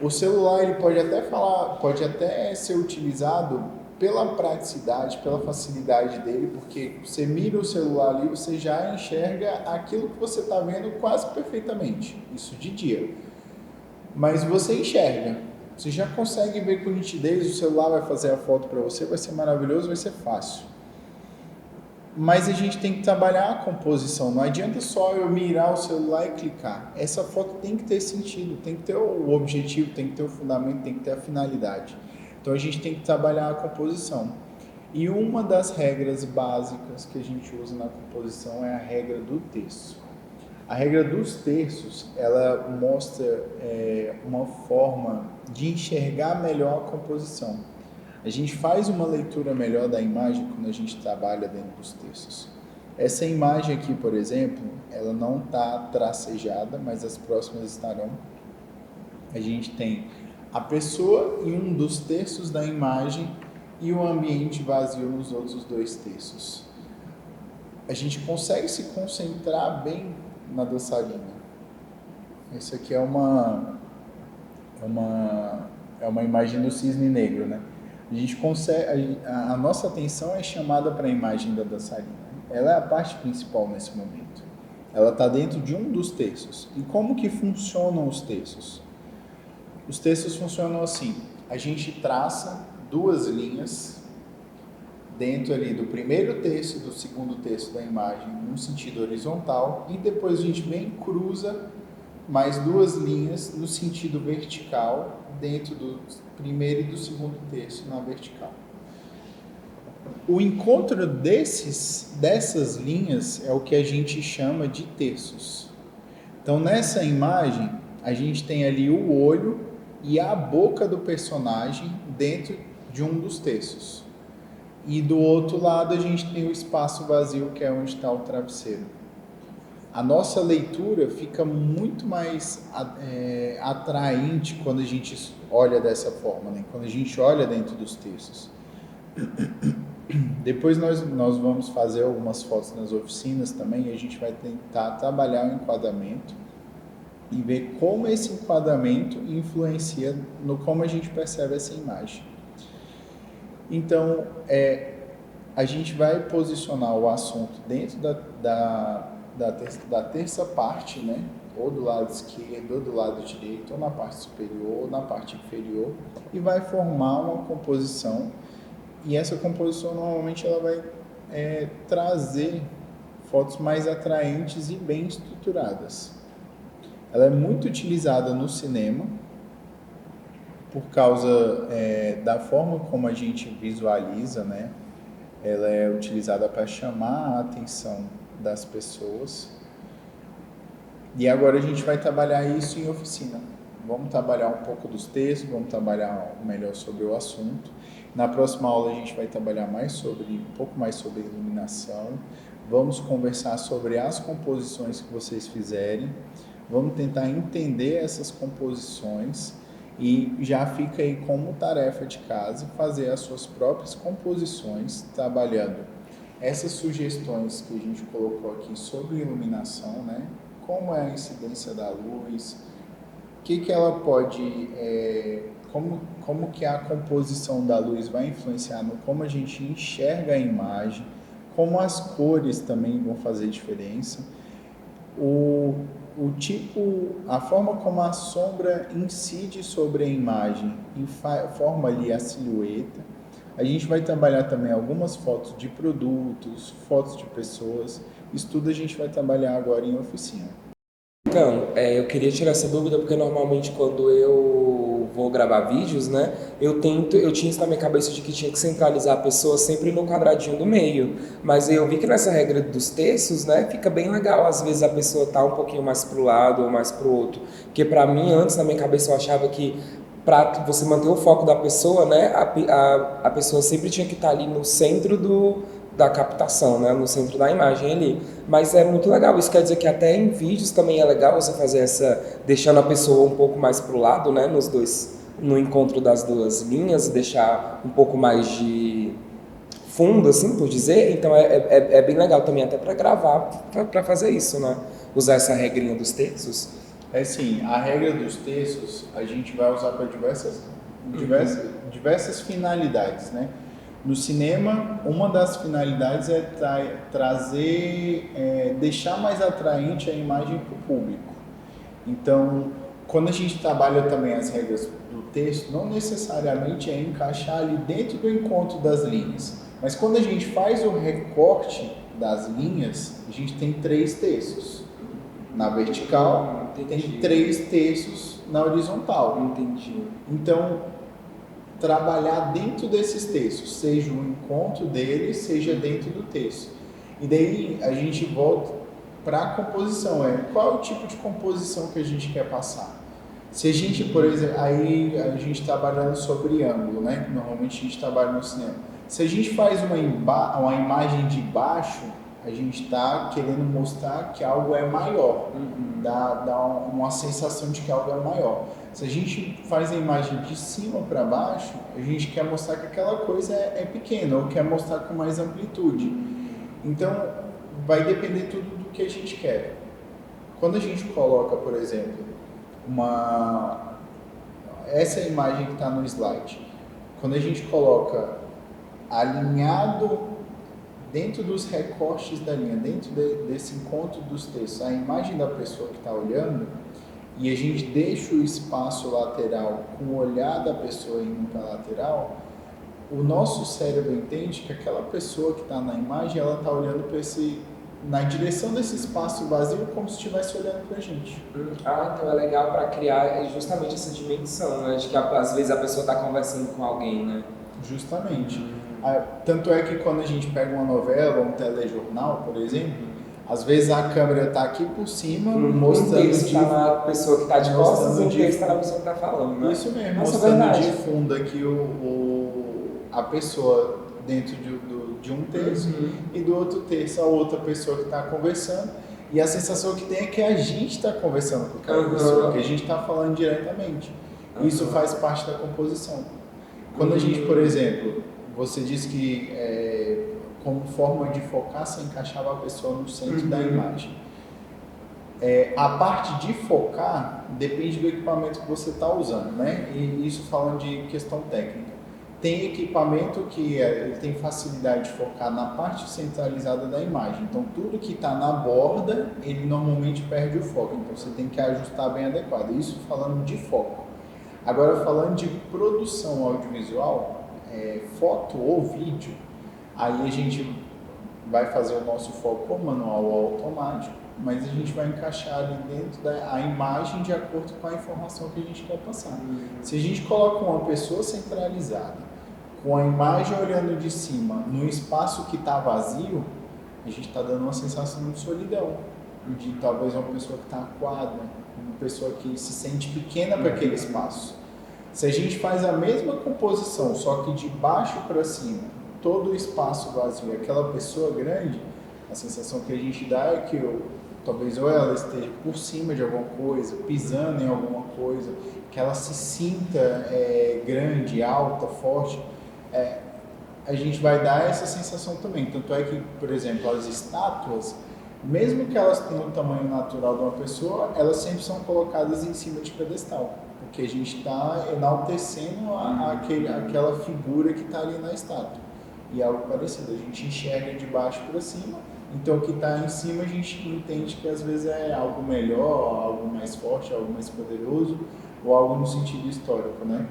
O celular ele pode até ser utilizado pela praticidade, pela facilidade dele, porque você mira o celular ali, você já enxerga aquilo que você está vendo quase perfeitamente, isso de dia. Mas você enxerga, você já consegue ver com nitidez, o celular vai fazer a foto para você, vai ser maravilhoso, vai ser fácil. Mas a gente tem que trabalhar a composição, não adianta só eu mirar o celular e clicar. Essa foto tem que ter sentido, tem que ter o objetivo, tem que ter o fundamento, tem que ter a finalidade. Então a gente tem que trabalhar a composição. E uma das regras básicas que a gente usa na composição é a regra do terço. A regra dos terços, ela mostra uma forma de enxergar melhor a composição. A gente faz uma leitura melhor da imagem quando a gente trabalha dentro dos terços. Essa imagem aqui, por exemplo, ela não está tracejada, mas as próximas estarão. A gente tem a pessoa em um dos terços da imagem e o ambiente vazio nos outros 2 terços. A gente consegue se concentrar bem na dançarina. Essa aqui é uma imagem do cisne negro, né? A gente consegue, a nossa atenção é chamada para a imagem da dançarina. Ela é a parte principal nesse momento. Ela está dentro de um dos terços. E como que funcionam os terços? Os terços funcionam assim. A gente traça 2 linhas dentro ali do primeiro terço e do segundo terço da imagem, num sentido horizontal, e depois a gente vem e cruza mais 2 linhas no sentido vertical, dentro do primeiro e do segundo terço na vertical. O encontro dessas linhas é o que a gente chama de terços. Então, nessa imagem, a gente tem ali o olho e a boca do personagem dentro de um dos terços. E do outro lado, a gente tem o espaço vazio, que é onde está o travesseiro. A nossa leitura fica muito mais atraente quando a gente olha dessa forma, né? Quando a gente olha dentro dos textos. Depois nós vamos fazer algumas fotos nas oficinas também, e a gente vai tentar trabalhar o enquadramento e ver como esse enquadramento influencia no como a gente percebe essa imagem. Então, a gente vai posicionar o assunto dentro da terça parte, né? Ou do lado esquerdo, ou do lado direito, ou na parte superior, ou na parte inferior, e vai formar uma composição. E essa composição normalmente ela vai trazer fotos mais atraentes e bem estruturadas. Ela é muito utilizada no cinema por causa da forma como a gente visualiza, né? Ela é utilizada para chamar a atenção das pessoas. E agora a gente vai trabalhar isso em oficina. Vamos trabalhar um pouco dos textos, vamos trabalhar melhor sobre o assunto. Na próxima aula a gente vai trabalhar um pouco mais sobre iluminação. Vamos conversar sobre as composições que vocês fizerem. Vamos tentar entender essas composições e já fica aí como tarefa de casa fazer as suas próprias composições, trabalhando essas sugestões que a gente colocou aqui sobre iluminação, né? Como é a incidência da luz, o que ela pode, como que a composição da luz vai influenciar no como a gente enxerga a imagem, como as cores também vão fazer diferença, a forma como a sombra incide sobre a imagem e forma ali a silhueta. A gente vai trabalhar também algumas fotos de produtos, fotos de pessoas. Isso tudo a gente vai trabalhar agora em oficina. Então, eu queria tirar essa dúvida porque normalmente quando eu vou gravar vídeos, né, eu tinha isso na minha cabeça de que tinha que centralizar a pessoa sempre no quadradinho do meio, mas eu vi que nessa regra dos terços, né, fica bem legal, às vezes a pessoa tá um pouquinho mais pro lado ou mais pro outro, porque para mim antes na minha cabeça eu achava que para você manter o foco da pessoa, né, a pessoa sempre tinha que estar ali no centro da captação, né? No centro da imagem ali. Mas é muito legal, isso quer dizer que até em vídeos também é legal você fazer deixando a pessoa um pouco mais pro lado, né? No encontro das duas linhas, deixar um pouco mais de fundo, assim, por dizer. Então é bem legal também até para gravar, para fazer isso, né? Usar essa regrinha dos terços. É sim, a regra dos terços a gente vai usar para diversas finalidades, né? No cinema, uma das finalidades é trazer, deixar mais atraente a imagem para o público. Então, quando a gente trabalha também as regras do texto, não necessariamente é encaixar ali dentro do encontro das linhas, mas quando a gente faz o recorte das linhas, a gente tem 3 terços. Na vertical, tem 3 terços na horizontal. Entendi. Então, trabalhar dentro desses terços, seja o encontro deles, seja dentro do terço. E daí a gente volta para a composição, qual é o tipo de composição que a gente quer passar. Se a gente, por exemplo, aí a gente trabalhando sobre ângulo, né? Normalmente a gente trabalha no cinema. Se a gente faz uma imagem de baixo, a gente está querendo mostrar que algo é maior, dá uma sensação de que algo é maior. Se a gente faz a imagem de cima para baixo, a gente quer mostrar que aquela coisa é pequena, ou quer mostrar com mais amplitude. Então, vai depender tudo do que a gente quer. Quando a gente coloca, por exemplo, essa imagem que está no slide, quando a gente coloca alinhado dentro dos recortes da linha, dentro desse encontro dos textos, a imagem da pessoa que está olhando, e a gente deixa o espaço lateral com o olhar da pessoa indo para a lateral, o nosso cérebro entende que aquela pessoa que está na imagem, ela está olhando na direção desse espaço vazio como se estivesse olhando para a gente. Então é legal para criar justamente essa dimensão, né? De que às vezes a pessoa está conversando com alguém, né? Justamente. Tanto é que quando a gente pega uma novela ou um telejornal, por exemplo, às vezes a câmera está aqui por cima, mostrando um texto está na pessoa que está de costas e um texto está na pessoa que está falando, né? Isso mesmo, Nossa, mostrando verdade. de fundo aqui a pessoa dentro de um terço e do outro terço a outra pessoa que está conversando. E a sensação que tem é que a gente está conversando com aquela pessoa, que a gente está falando diretamente. Isso faz parte da composição. Quando a gente, por exemplo, você disse que como forma de focar, você encaixava a pessoa no centro da imagem. A parte de focar depende do equipamento que você está usando, né? E isso falando de questão técnica. Tem equipamento que ele tem facilidade de focar na parte centralizada da imagem. Então, tudo que está na borda, ele normalmente perde o foco. Então, você tem que ajustar bem adequado. Isso falando de foco. Agora, falando de produção audiovisual, foto ou vídeo, aí a gente vai fazer o nosso foco manual ou automático, mas a gente vai encaixar ali dentro a imagem de acordo com a informação que a gente quer passar. Se a gente coloca uma pessoa centralizada, com a imagem olhando de cima, num espaço que está vazio, a gente está dando uma sensação de solidão, de talvez uma pessoa que está acuada, uma pessoa que se sente pequena para aquele espaço. Se a gente faz a mesma composição, só que de baixo para cima, todo o espaço vazio, aquela pessoa grande, a sensação que a gente dá é que talvez ou ela esteja por cima de alguma coisa, pisando em alguma coisa, que ela se sinta grande, alta, forte. A gente vai dar essa sensação também. Tanto é que, por exemplo, as estátuas, mesmo que elas tenham o tamanho natural de uma pessoa, elas sempre são colocadas em cima de pedestal, porque a gente está enaltecendo aquela figura que está ali na estátua. E algo parecido, a gente enxerga de baixo para cima, então o que está em cima a gente entende que às vezes é algo melhor, algo mais forte, algo mais poderoso, ou algo no sentido histórico, né?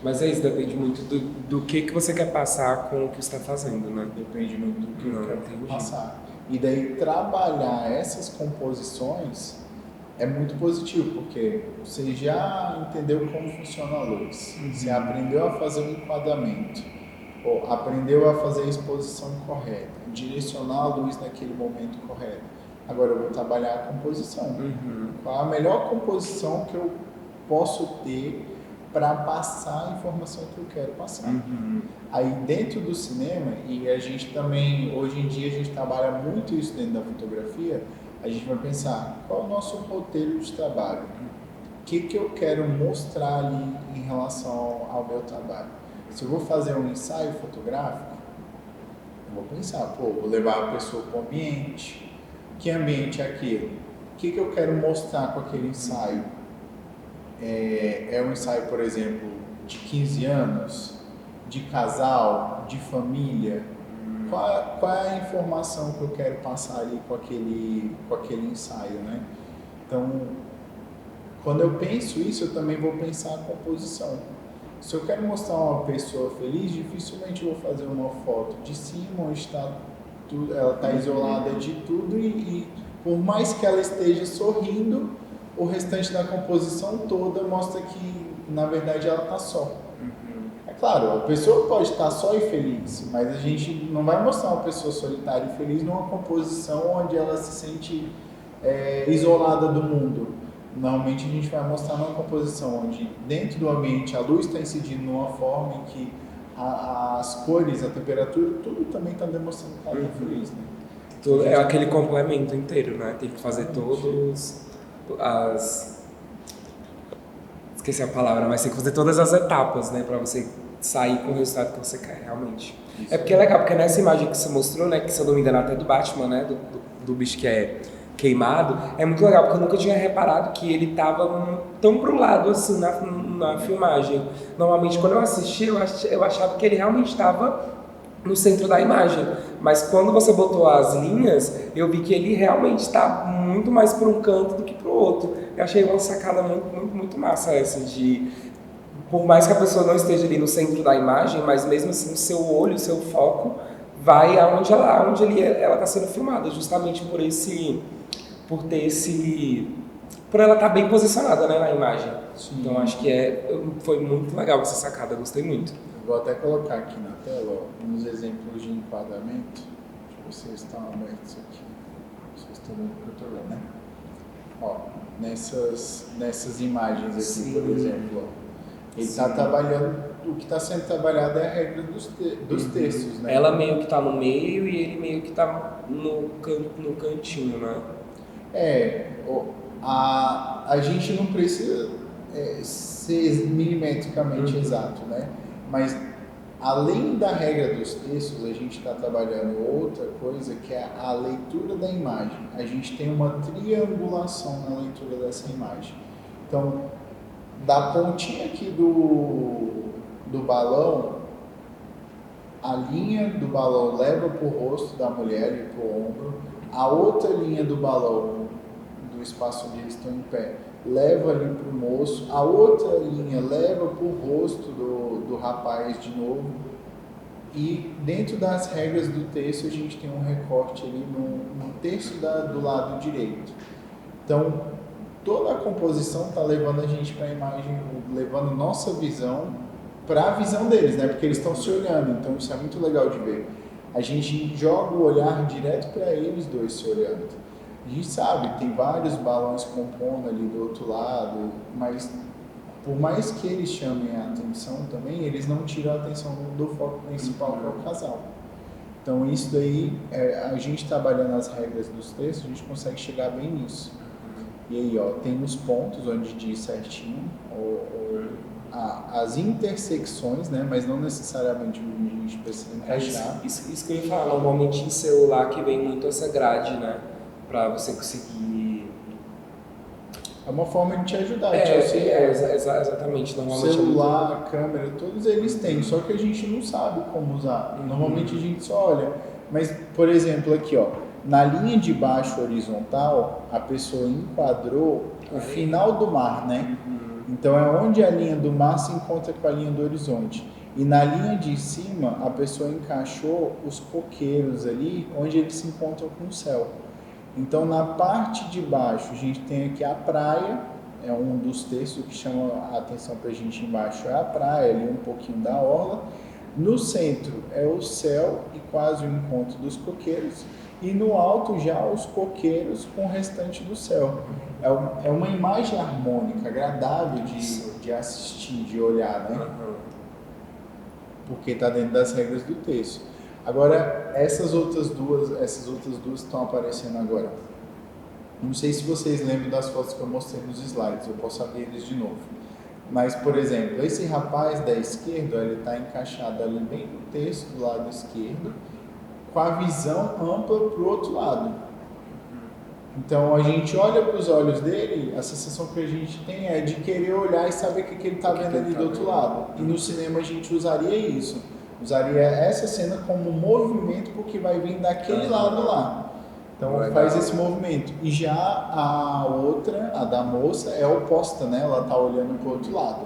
Mas isso depende muito do que você quer passar com o que você está fazendo, né? Depende muito do que eu quero passar. E daí trabalhar essas composições é muito positivo, porque você já entendeu como funciona a luz, você aprendeu a fazer um enquadramento, ou aprendeu a fazer a exposição correta, direcionar a luz naquele momento correto. Agora eu vou trabalhar a composição. Qual a melhor composição que eu posso ter para passar a informação que eu quero passar. Aí dentro do cinema, e a gente também, hoje em dia a gente trabalha muito isso dentro da fotografia, a gente vai pensar, qual é o nosso roteiro de trabalho? O que eu quero mostrar ali em relação ao meu trabalho? Se eu vou fazer um ensaio fotográfico, eu vou pensar, vou levar a pessoa para o ambiente. Que ambiente é aquele? O que eu quero mostrar com aquele ensaio? É um ensaio, por exemplo, de 15 anos, de casal, de família? Qual é a informação que eu quero passar ali com aquele ensaio, né? Então, quando eu penso isso, eu também vou pensar a composição. Se eu quero mostrar uma pessoa feliz, dificilmente eu vou fazer uma foto de cima, onde ela está isolada de tudo e por mais que ela esteja sorrindo, o restante da composição toda mostra que, na verdade, ela está só. É claro, a pessoa pode estar só e feliz, mas a gente não vai mostrar uma pessoa solitária e feliz numa composição onde ela se sente isolada do mundo. Normalmente a gente vai mostrar numa composição onde dentro do ambiente a luz está incidindo de uma forma em que as cores, a temperatura, tudo também está demonstrando que ela está feliz, né? É aquele complemento inteiro, né? Tem que fazer todos esqueci a palavra, mas tem que fazer todas as etapas, né? Pra você sair com o resultado que você quer, realmente. Isso. É porque é legal, porque nessa imagem que você mostrou, né? Que se eu não me engano até do Batman, né? Do bicho que é queimado, é muito legal, porque eu nunca tinha reparado que ele tava tão pro lado assim na filmagem. Normalmente quando eu assisti, eu achava que ele realmente estava no centro da imagem, mas quando você botou as linhas, eu vi que ele realmente está muito mais para um canto do que para o outro. Eu achei uma sacada muito massa essa de, por mais que a pessoa não esteja ali no centro da imagem, mas mesmo assim o seu olho, o seu foco vai aonde ela está sendo filmada, justamente por ela estar bem posicionada, né, na imagem. Sim. Então acho que foi muito legal essa sacada, gostei muito. Vou até colocar aqui na tela uns exemplos de enquadramento. Deixa eu ver se vocês estão abertos aqui. Vocês estão vendo o que eu estou vendo, né? Ó, nessas imagens aqui, sim, por exemplo, ó, ele está trabalhando, o que está sendo trabalhado é a regra dos terços, né? Ela meio que está no meio e ele meio que está no cantinho, né? A gente não precisa ser milimetricamente exato, né? Mas além da regra dos terços, a gente está trabalhando outra coisa que é a leitura da imagem. A gente tem uma triangulação na leitura dessa imagem. Então, da pontinha aqui do balão, a linha do balão leva para o rosto da mulher e para o ombro, a outra linha do balão, do espaço onde eles estão em pé, leva ali para o moço, a outra linha leva para o rosto do rapaz de novo, e dentro das regras do terço a gente tem um recorte ali no terço do lado direito. Então, toda a composição está levando a gente para a imagem, levando nossa visão para a visão deles, né? Porque eles estão se olhando, então isso é muito legal de ver. A gente joga o olhar direto para eles dois se olhando. A gente sabe, tem vários balões compondo ali do outro lado, mas por mais que eles chamem a atenção também, eles não tiram a atenção do foco principal, que é o casal. Então isso daí, a gente trabalhando as regras dos textos, a gente consegue chegar bem nisso. E aí, ó, tem os pontos onde diz certinho, as intersecções, né, mas não necessariamente onde a gente precisa encaixar. Isso que eu ia falar, normalmente em celular que vem muito essa grade, né? Pra você conseguir... É uma forma de te ajudar, te auxiliar. Exatamente. Normalmente celular, câmera, todos eles têm, só que a gente não sabe como usar. Normalmente a gente só olha. Mas, por exemplo, aqui, ó, na linha de baixo horizontal, a pessoa enquadrou o final do mar, né? Então é onde a linha do mar se encontra com a linha do horizonte. E na linha de cima, a pessoa encaixou os coqueiros ali, onde eles se encontram com o céu. Então, na parte de baixo, a gente tem aqui a praia, é um dos textos que chama a atenção para a gente embaixo, é a praia, ali um pouquinho da orla. No centro é o céu e quase o encontro dos coqueiros. E no alto já os coqueiros com o restante do céu. É uma imagem harmônica, agradável de de assistir, de olhar, né? Uhum. Porque está dentro das regras do texto. Agora, essas outras duas estão aparecendo agora. Não sei se vocês lembram das fotos que eu mostrei nos slides, eu posso abrir eles de novo. Mas, por exemplo, esse rapaz da esquerda, ele está encaixado ali bem no texto do lado esquerdo, com a visão ampla para o outro lado. Então, a gente olha para os olhos dele, a sensação que a gente tem é de querer olhar e saber o que ele está vendo ali do outro lado. E no cinema a gente usaria isso. Usaria essa cena como movimento porque vai vir daquele lado lá. Então faz esse movimento. E já a outra, a da moça, é oposta, né? Ela está olhando para o outro lado.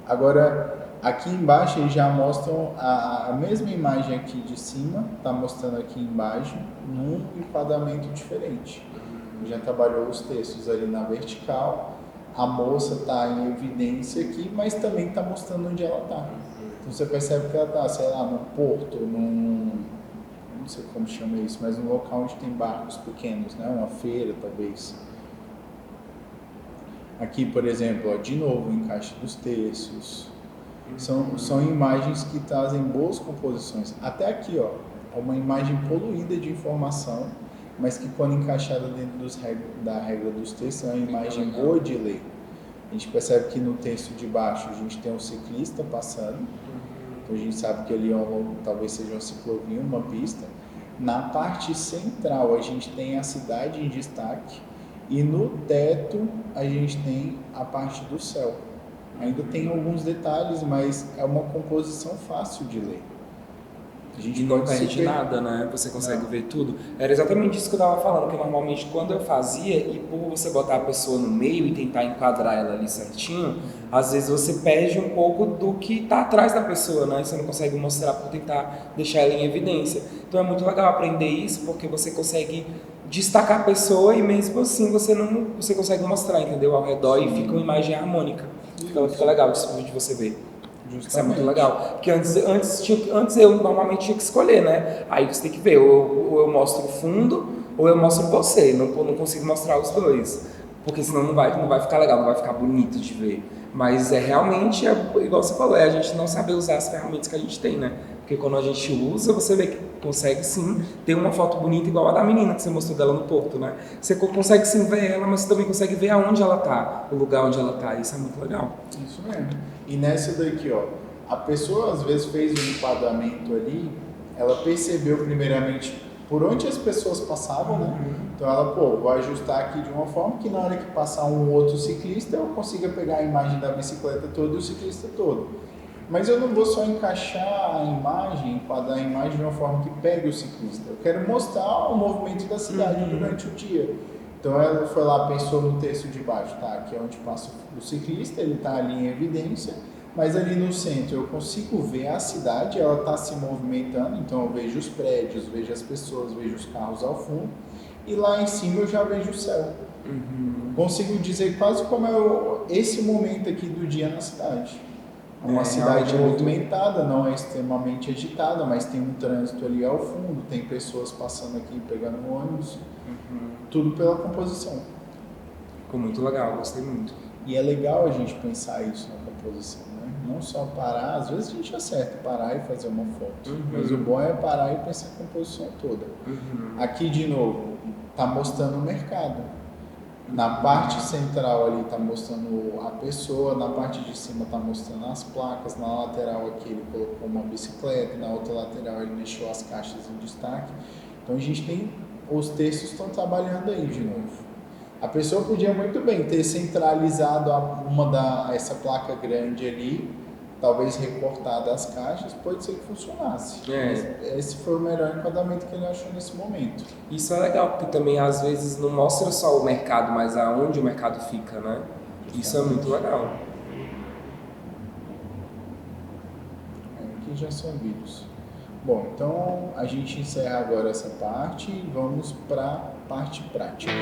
Agora, aqui embaixo eles já mostram a mesma imagem aqui de cima, está mostrando aqui embaixo, num enquadramento diferente. Já trabalhou os textos ali na vertical, a moça está em evidência aqui, mas também está mostrando onde ela está. Então você percebe que ela está, sei lá, num porto, não sei como chama isso, mas num local onde tem barcos pequenos, né? Uma feira talvez. Aqui, por exemplo, ó, de novo o encaixe dos textos. São imagens que trazem boas composições. Até aqui, ó, é uma imagem poluída de informação, mas que quando encaixada dentro da regra dos textos é uma imagem boa de ler. A gente percebe que no texto de baixo a gente tem um ciclista passando, então a gente sabe que ali talvez seja uma ciclovia, uma pista. Na parte central a gente tem a cidade em destaque e no teto a gente tem a parte do céu. Ainda tem alguns detalhes, mas é uma composição fácil de ler. A gente não perde nada, né? Você consegue ver tudo. Era exatamente isso que eu estava falando, que normalmente quando eu fazia, e por você botar a pessoa no meio e tentar enquadrar ela ali certinho, às vezes você perde um pouco do que está atrás da pessoa, né? Você não consegue mostrar por tentar deixar ela em evidência. Então é muito legal aprender isso, porque você consegue destacar a pessoa e mesmo assim você consegue mostrar, entendeu? Ao redor. Sim. E fica uma imagem harmônica. Então fica legal de você ver. Justamente. Isso é muito legal. Porque antes eu normalmente tinha que escolher, né? Aí você tem que ver, ou eu mostro o fundo, ou eu mostro você. Não consigo mostrar os dois. Porque senão não vai ficar legal, não vai ficar bonito de ver. Mas realmente, igual você falou, a gente não saber usar as ferramentas que a gente tem, né? Porque quando a gente usa, você vê que consegue sim ter uma foto bonita igual a da menina que você mostrou dela no porto, né? Você consegue sim ver ela, mas você também consegue ver aonde ela tá, o lugar onde ela tá. Isso é muito legal. Isso mesmo. E nessa daqui, ó, a pessoa às vezes fez um enquadramento ali, ela percebeu primeiramente por onde as pessoas passavam, né? Então ela, vou ajustar aqui de uma forma que na hora que passar um outro ciclista eu consiga pegar a imagem da bicicleta toda e o ciclista todo. Mas eu não vou só encaixar a imagem, enquadrar a imagem de uma forma que pegue o ciclista. Eu quero mostrar o movimento da cidade durante o dia. Então ela foi lá, pensou no texto de baixo, tá? Aqui é onde passa o ciclista, ele está ali em evidência, mas ali no centro eu consigo ver a cidade, ela está se movimentando, então eu vejo os prédios, vejo as pessoas, vejo os carros ao fundo, e lá em cima eu já vejo o céu. Consigo dizer quase como é esse momento aqui do dia na cidade. É uma cidade movimentada, não é extremamente agitada, mas tem um trânsito ali ao fundo, tem pessoas passando aqui pegando um ônibus, tudo pela composição. Ficou muito legal, gostei muito. E é legal a gente pensar isso na composição, né? Não só parar, às vezes a gente acerta parar e fazer uma foto, mas o bom é parar e pensar a composição toda. Aqui de novo, está mostrando o mercado. Na parte central ali está mostrando a pessoa, na parte de cima está mostrando as placas, na lateral aqui ele colocou uma bicicleta, na outra lateral ele deixou as caixas em destaque. Então a gente tem, os textos estão trabalhando aí de novo. A pessoa podia muito bem ter centralizado essa placa grande ali, talvez recortado as caixas, pode ser que funcionasse. Esse foi o melhor enquadramento que ele achou nesse momento. Isso é legal, porque também às vezes não mostra só o mercado, mas aonde o mercado fica, né? Isso é muito legal. Aqui já são vídeos. Bom, então a gente encerra agora essa parte e vamos para a parte prática.